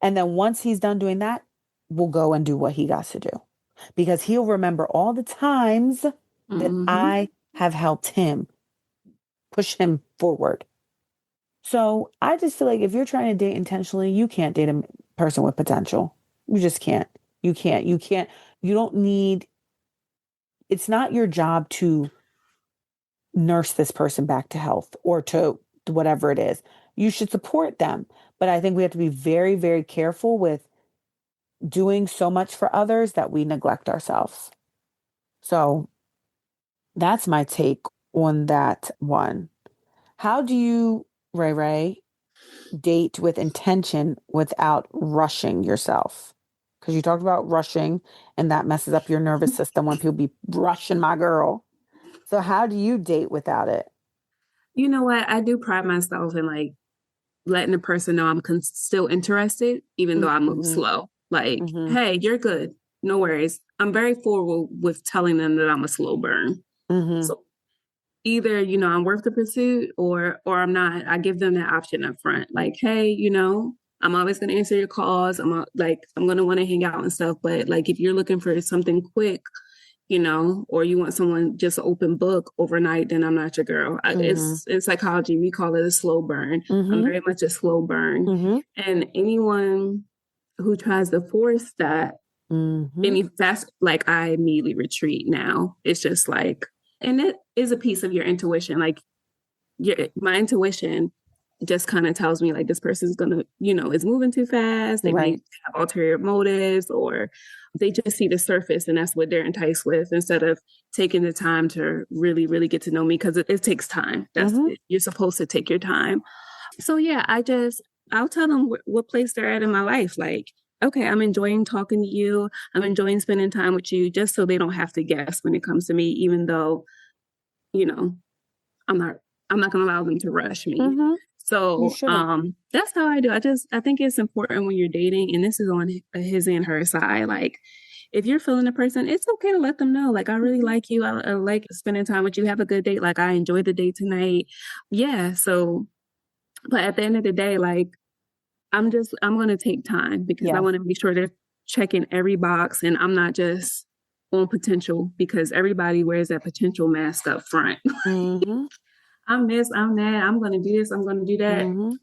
And then once he's done doing that, we'll go and do what he got to do. Because he'll remember all the times that I have helped him push him forward. So I just feel like if you're trying to date intentionally, you can't date a person with potential. You just can't. You can't. You don't need, it's not your job to nurse this person back to health or to whatever it is. You should support them. But I think we have to be very, very careful with doing so much for others that we neglect ourselves. So that's my take on that one. How do you, Ray Ray, date with intention without rushing yourself? Because you talked about rushing and that messes up your nervous system when people be rushing my girl. So how do you date without it? You know what? I do pride myself in like letting the person know I'm still interested, even though I move slow. Like, hey, you're good. No worries. I'm very forward with telling them that I'm a slow burn. So either, you know, I'm worth the pursuit or I'm not. I give them that option up front. Like, hey, you know, I'm always going to answer your calls. I'm going to want to hang out and stuff. But like, if you're looking for something quick, you know, or you want someone just open book overnight, then I'm not your girl. It's in psychology, we call it a slow burn. I'm very much a slow burn. And anyone who tries to force that, that's like, I immediately retreat now. It's just like, and it is a piece of your intuition. Like my intuition just kind of tells me like this person's gonna, you know, is moving too fast. They may have ulterior motives, or they just see the surface and that's what they're enticed with, instead of taking the time to really, really get to know me, because it takes time. That's you're supposed to take your time. So yeah, I'll tell them what place they're at in my life. Like, okay, I'm enjoying talking to you. I'm enjoying spending time with you, just so they don't have to guess when it comes to me, even though, you know, I'm not going to allow them to rush me. So that's how I do. I think it's important when you're dating, and this is on his and her side. Like, if you're feeling a person, it's okay to let them know. Like, I really like you. I like spending time with you. Have a good date. Like, I enjoyed the date tonight. Yeah. So, but at the end of the day, like, I'm going to take time, because I want to make sure they're checking every box, and I'm not just on potential, because everybody wears that potential mask up front. I'm this, I'm that, I'm going to do this, I'm going to do that.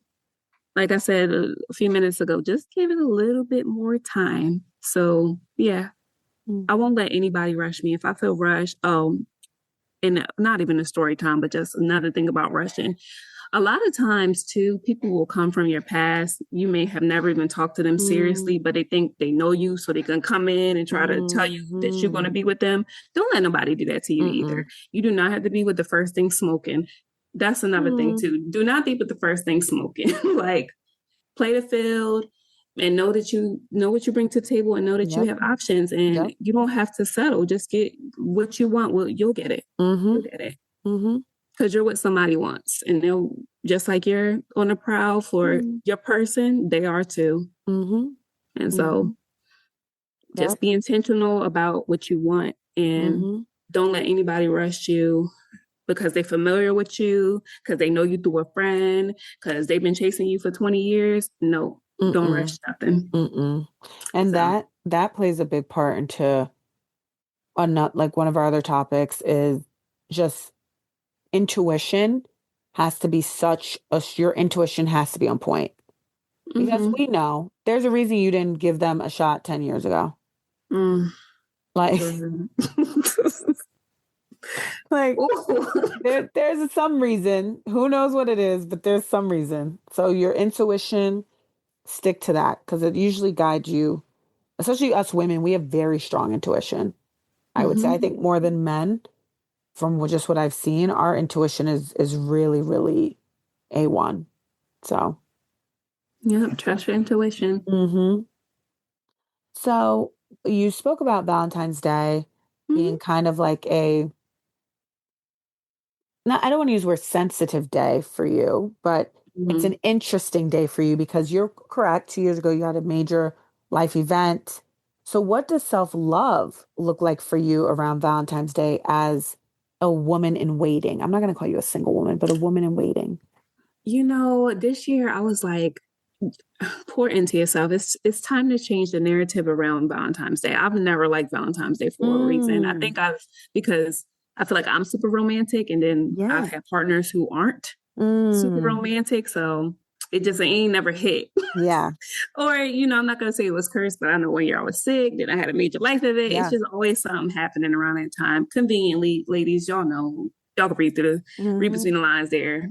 Like I said a few minutes ago, just give it a little bit more time. So yeah, I won't let anybody rush me. If I feel rushed, and not even a story time, but just another thing about rushing. A lot of times too, people will come from your past. You may have never even talked to them seriously, but they think they know you, so they can come in and try to tell you that you're going to be with them. Don't let nobody do that to you either. You do not have to be with the first thing smoking. That's another thing too. Do not be with the first thing smoking. Like, play the field and know that you know what you bring to the table, and know that you have options, and you don't have to settle. Just get what you want. Well, you'll get it. You'll get it. Because you're what somebody wants, and they'll, just like you're on the prowl for your person, they are too. And so just be intentional about what you want, and don't let anybody rush you because they're familiar with you, because they know you through a friend, because they've been chasing you for 20 years. No, don't rush nothing. And so that plays a big part into like one of our other topics is just intuition has to be your intuition has to be on point, because we know there's a reason you didn't give them a shot 10 years ago. Like, like there's some reason, who knows what it is, but there's some reason. So your intuition, stick to that, because it usually guides you. Especially us women, we have very strong intuition. I would say, I think more than men. From just what I've seen, our intuition is really, really A1. So, yeah, trust your intuition. So you spoke about Valentine's Day being kind of like I don't want to use the word sensitive day for you, but it's an interesting day for you, because you're correct. 2 years ago, you had a major life event. So what does self-love look like for you around Valentine's Day as a woman in waiting? I'm not going to call you a single woman, but a woman in waiting. You know, this year I was like, pour into yourself. It's time to change the narrative around Valentine's Day. I've never liked Valentine's Day for a reason. I think because I feel like I'm super romantic, and then I've had partners who aren't super romantic. So it ain't never hit. Yeah. Or, you know, I'm not going to say it was cursed, but I know one year I was sick, then I had a major life event. It's just always something happening around that time. Conveniently, ladies, y'all know y'all can read through read Mm-hmm. between the lines there.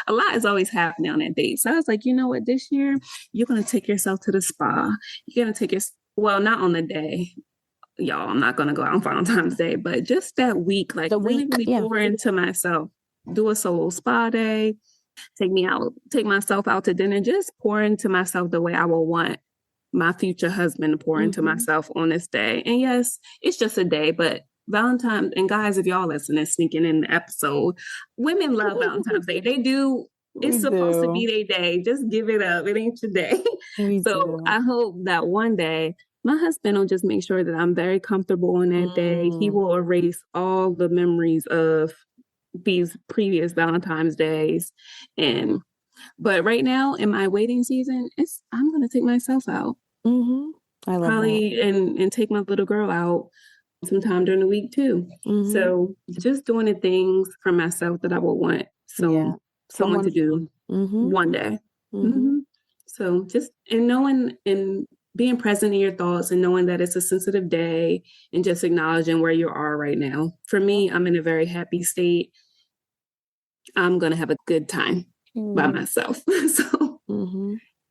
A lot is always happening on that date. So I was like, you know what, this year you're gonna take yourself to the spa. You're gonna take your well, not on the day. Y'all, I'm not gonna go out on Valentine's Day, but just that week, like The really, week, really yeah. pour into myself. Do a solo spa day, take myself out to dinner, just pour into myself the way I will want my future husband to pour into myself on this day. And yes, it's just a day, but Valentine's, and guys, if y'all listening, sneaking in the episode, women love Valentine's Day. They do. We It's supposed to be do. their day. Just give it up. It ain't your day. We So do. I hope that one day my husband will just make sure that I'm very comfortable on that day. He will erase all the memories of these previous Valentine's days. But right now in my waiting season, I'm gonna take myself out. I love Probably that. and take my little girl out sometime during the week too. So just doing the things for myself that I would want someone to do one day. So just and knowing and being present in your thoughts and knowing that it's a sensitive day and just acknowledging where you are right now. For me, I'm in a very happy state. I'm gonna have a good time by myself. So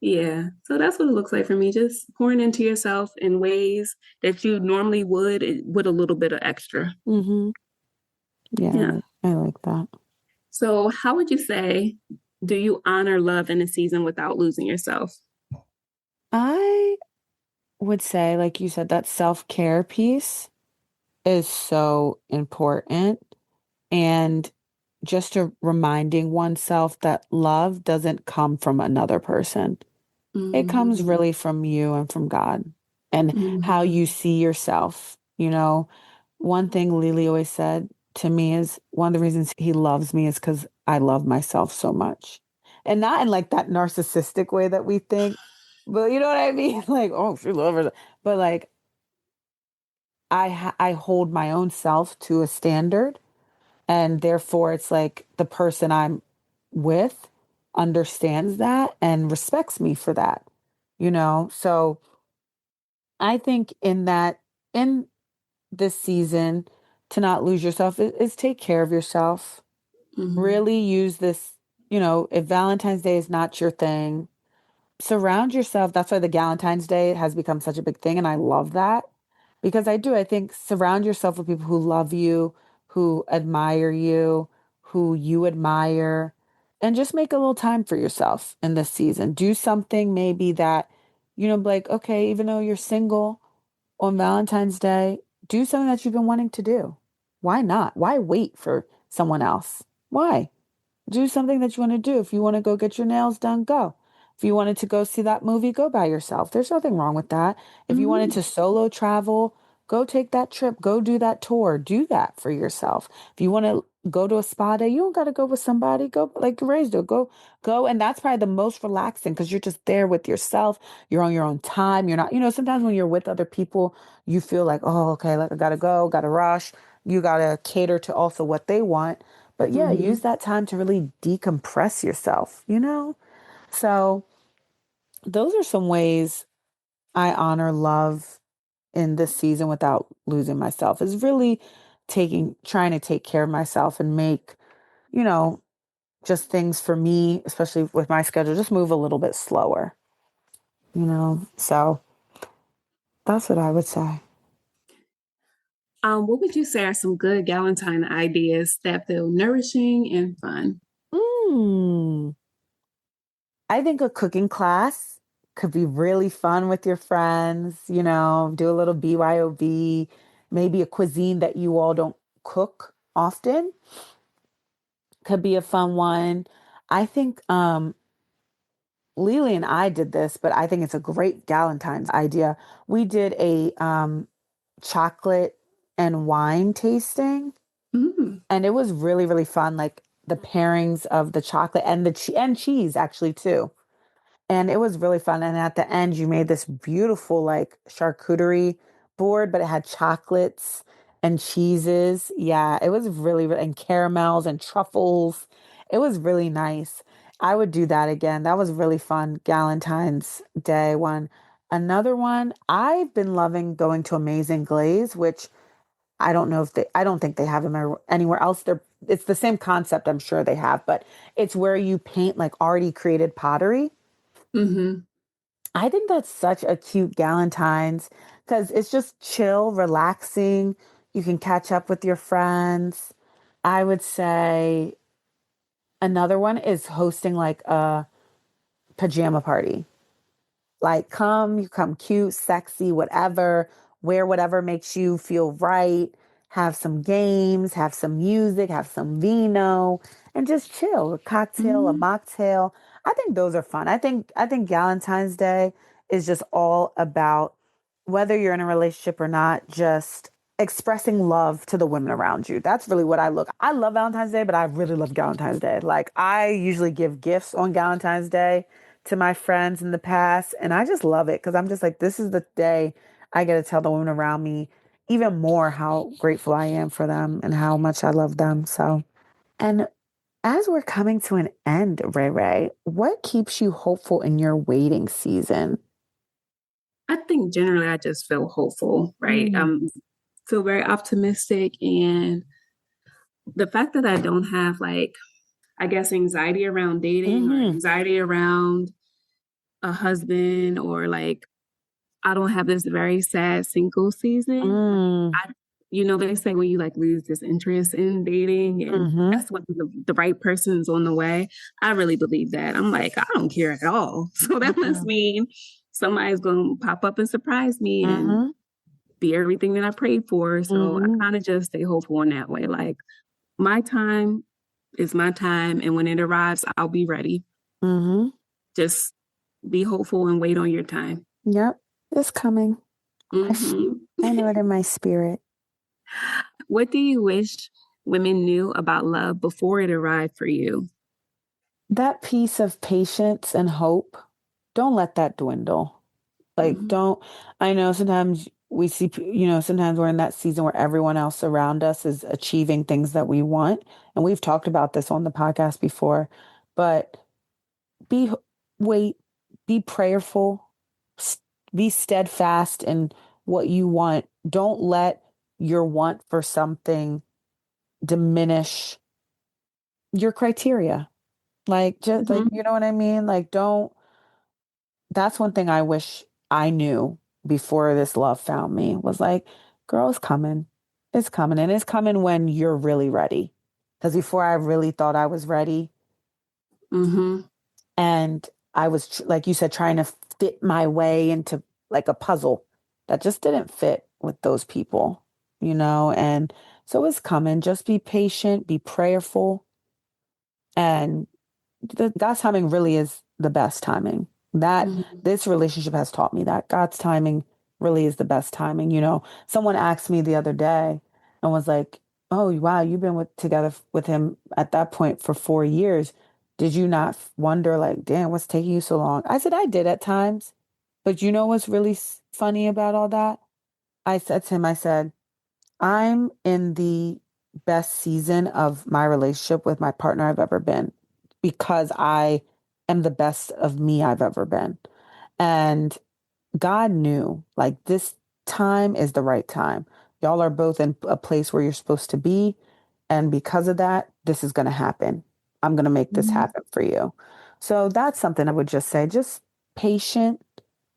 yeah. So that's what it looks like for me. Just pouring into yourself in ways that you normally would with a little bit of extra. Yeah. I like that. So how would you say, do you honor love in a season without losing yourself? I would say, like you said, that self-care piece is so important. And just a reminding oneself that love doesn't come from another person. It comes really from you and from God and how you see yourself. You know, one thing Lily always said to me is one of the reasons he loves me is because I love myself so much. And not in like that narcissistic way that we think, but you know what I mean? Like, oh, she loves her. But like, I hold my own self to a standard. And therefore, it's like the person I'm with understands that and respects me for that, you know? So I think in this season, to not lose yourself is take care of yourself. Really use this, you know, if Valentine's Day is not your thing, surround yourself. That's why the Galentine's Day has become such a big thing. And I love that because I think surround yourself with people who love you, who admire you, who you admire, and just make a little time for yourself in this season. Do something maybe that, you know, like, okay, even though you're single on Valentine's Day, do something that you've been wanting to do. Why not? Why wait for someone else? Why? Do something that you want to do. If you want to go get your nails done, go. If you wanted to go see that movie, go by yourself. There's nothing wrong with that. If you wanted to solo travel, go take that trip, go do that tour, do that for yourself. If you want to go to a spa day, you don't got to go with somebody. Go like Ray's do. Go. And that's probably the most relaxing because you're just there with yourself. You're on your own time. You're not, you know, sometimes when you're with other people, you feel like, oh, okay, like I got to go, got to rush. You got to cater to also what they want. But yeah, use that time to really decompress yourself, you know? So those are some ways I honor love in this season without losing myself is really trying to take care of myself and make, you know, just things for me, especially with my schedule, just move a little bit slower, you know? So that's what I would say. What would you say are some good Galentine ideas that feel nourishing and fun? Mm. I think a cooking class could be really fun with your friends, you know, do a little BYOB, maybe a cuisine that you all don't cook often could be a fun one. I think Lily and I did this, but I think it's a great Galentine's idea. We did a chocolate and wine tasting, and it was really, really fun. Like the pairings of the chocolate and and cheese actually too. And it was really fun. And at the end, you made this beautiful like charcuterie board, but it had chocolates and cheeses. Yeah, it was and caramels and truffles. It was really nice. I would do that again. That was really fun. Galentine's Day one. Another one, I've been loving going to Amazing Glaze, which I don't know if I don't think they have them anywhere else. It's the same concept, I'm sure they have, but it's where you paint like already created pottery. Mm-hmm. I think that's such a cute Galentine's because it's just chill, relaxing. You can catch up with your friends. I would say another one is hosting like a pajama party. Like, you come cute, sexy, whatever, wear whatever makes you feel right, have some games, have some music, have some vino, and just chill. A cocktail, a Mm-hmm. mocktail. I think those are fun. I think Valentine's Day is just all about whether you're in a relationship or not, just expressing love to the women around you. That's really what I look. I love Valentine's Day, but I really love Valentine's Day. Like I usually give gifts on Valentine's Day to my friends in the past. And I just love it because I'm just like, this is the day I get to tell the women around me even more how grateful I am for them and how much I love them. So, and as we're coming to an end, Ray Ray, what keeps you hopeful in your waiting season? I think generally I just feel hopeful, right? Mm, Feel very optimistic, and the fact that I don't have like, I guess, anxiety around dating or mm-hmm, anxiety around a husband, or like I don't have this very sad single season. Like mm, I, they say when you like lose this interest in dating, and mm-hmm, that's when the right person's on the way. I really believe that. I'm like, I don't care at all. So that must mm-hmm, mean somebody's going to pop up and surprise me and mm-hmm, be everything that I prayed for. So I mm-hmm, kind of just stay hopeful in that way. Like my time is my time, and when it arrives, I'll be ready. mm-hmm. Just be hopeful and wait on your time. Yep, it's coming. Hmm. I know it in my spirit. What do you wish women knew about love before it arrived for you? That piece of patience and hope, don't let that dwindle. Like, Hmm. don't, I know sometimes we see, sometimes we're in that season where everyone else around us is achieving things that we want. And we've talked about this on the podcast before, but be, wait, be prayerful, s- be steadfast in what you want. Don't let your want for something diminish your criteria. Like, just like, Hmm. you know what I mean? Like, don't, that's one thing I wish I knew before this love found me was like, girl, it's coming. It's coming. And it's coming when you're really ready. Because before I really thought I was ready, Hmm. and I was, like you said, trying to fit my way into like a puzzle that just didn't fit with those people, And so it's coming. Just be patient, be prayerful, and God's timing really is the best timing. That Hmm. this relationship has taught me that God's timing really is the best timing. Someone asked me the other day and was like, "Oh, wow, you've been together with him at that point for 4 years. Did you not wonder, like, damn, what's taking you so long?" I said, "I did at times, but you know what's really funny about all that?" I said to him, I said, I'm in the best season of my relationship with my partner I've ever been because I am the best of me I've ever been. And God knew like this time is the right time. Y'all are both in a place where you're supposed to be. And because of that, this is going to happen. I'm going to make this Hmm. happen for you. So that's something I would just say, just patient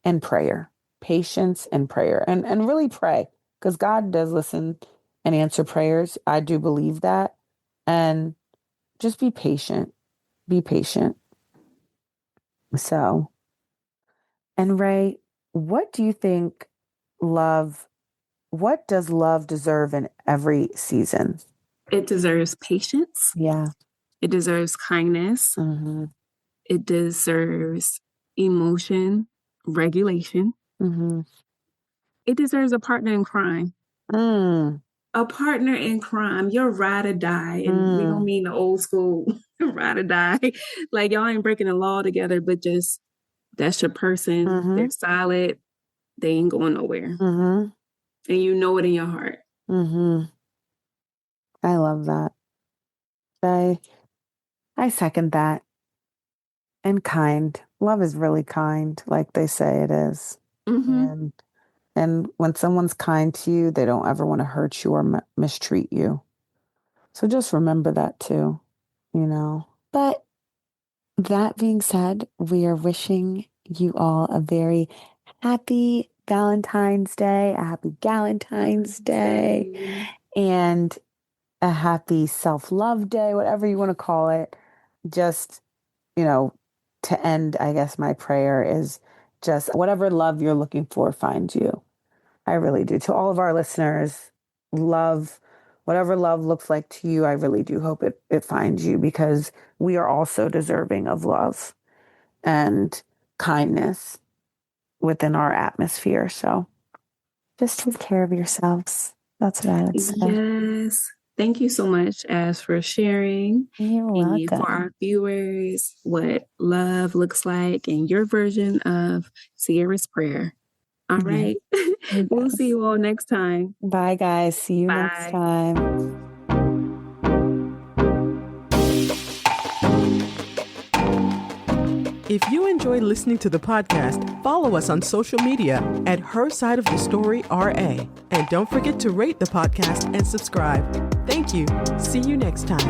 and prayer, patience and prayer, and really pray because God does listen and answer prayers. I do believe that. And just be patient, be patient. So, and Ray, what do you think love, what does love deserve in every season? It deserves patience. Yeah. It deserves kindness. Mm-hmm. It deserves emotion regulation. Mm-hmm. It deserves a partner in crime. Mm, A partner in crime, you're ride or die. And we don't mm, mean the old school ride or die. Like y'all ain't breaking the law together, but just that's your person. mm-hmm. They're solid. They ain't going nowhere. Mm-hmm. And you know it in your heart. Mm-hmm. I love that. I I second that. And kind. Love is really kind, like they say it is. Hmm. And And when someone's kind to you, they don't ever want to hurt you or mistreat you. So just remember that too, you know. But that being said, we are wishing you all a very happy Valentine's Day, a happy Galentine's Day, and a happy self-love day, whatever you want to call it. Just, you know, to end, I guess my prayer is just whatever love you're looking for finds you. I really do. To all of our listeners, love, whatever love looks like to you, I really do hope it finds you, because we are also deserving of love and kindness within our atmosphere. So just take care of yourselves. That's what I would say. Yes. Thank you so much, Ash, for sharing. You're And for welcome. our viewers, what love looks like in your version of Ciara's prayer. All right. We'll see you all next time. Bye, guys. See you next Bye. time. If you enjoy listening to the podcast, follow us on social media at Her Side of the Story RA. And don't forget to rate the podcast and subscribe. Thank you. See you next time.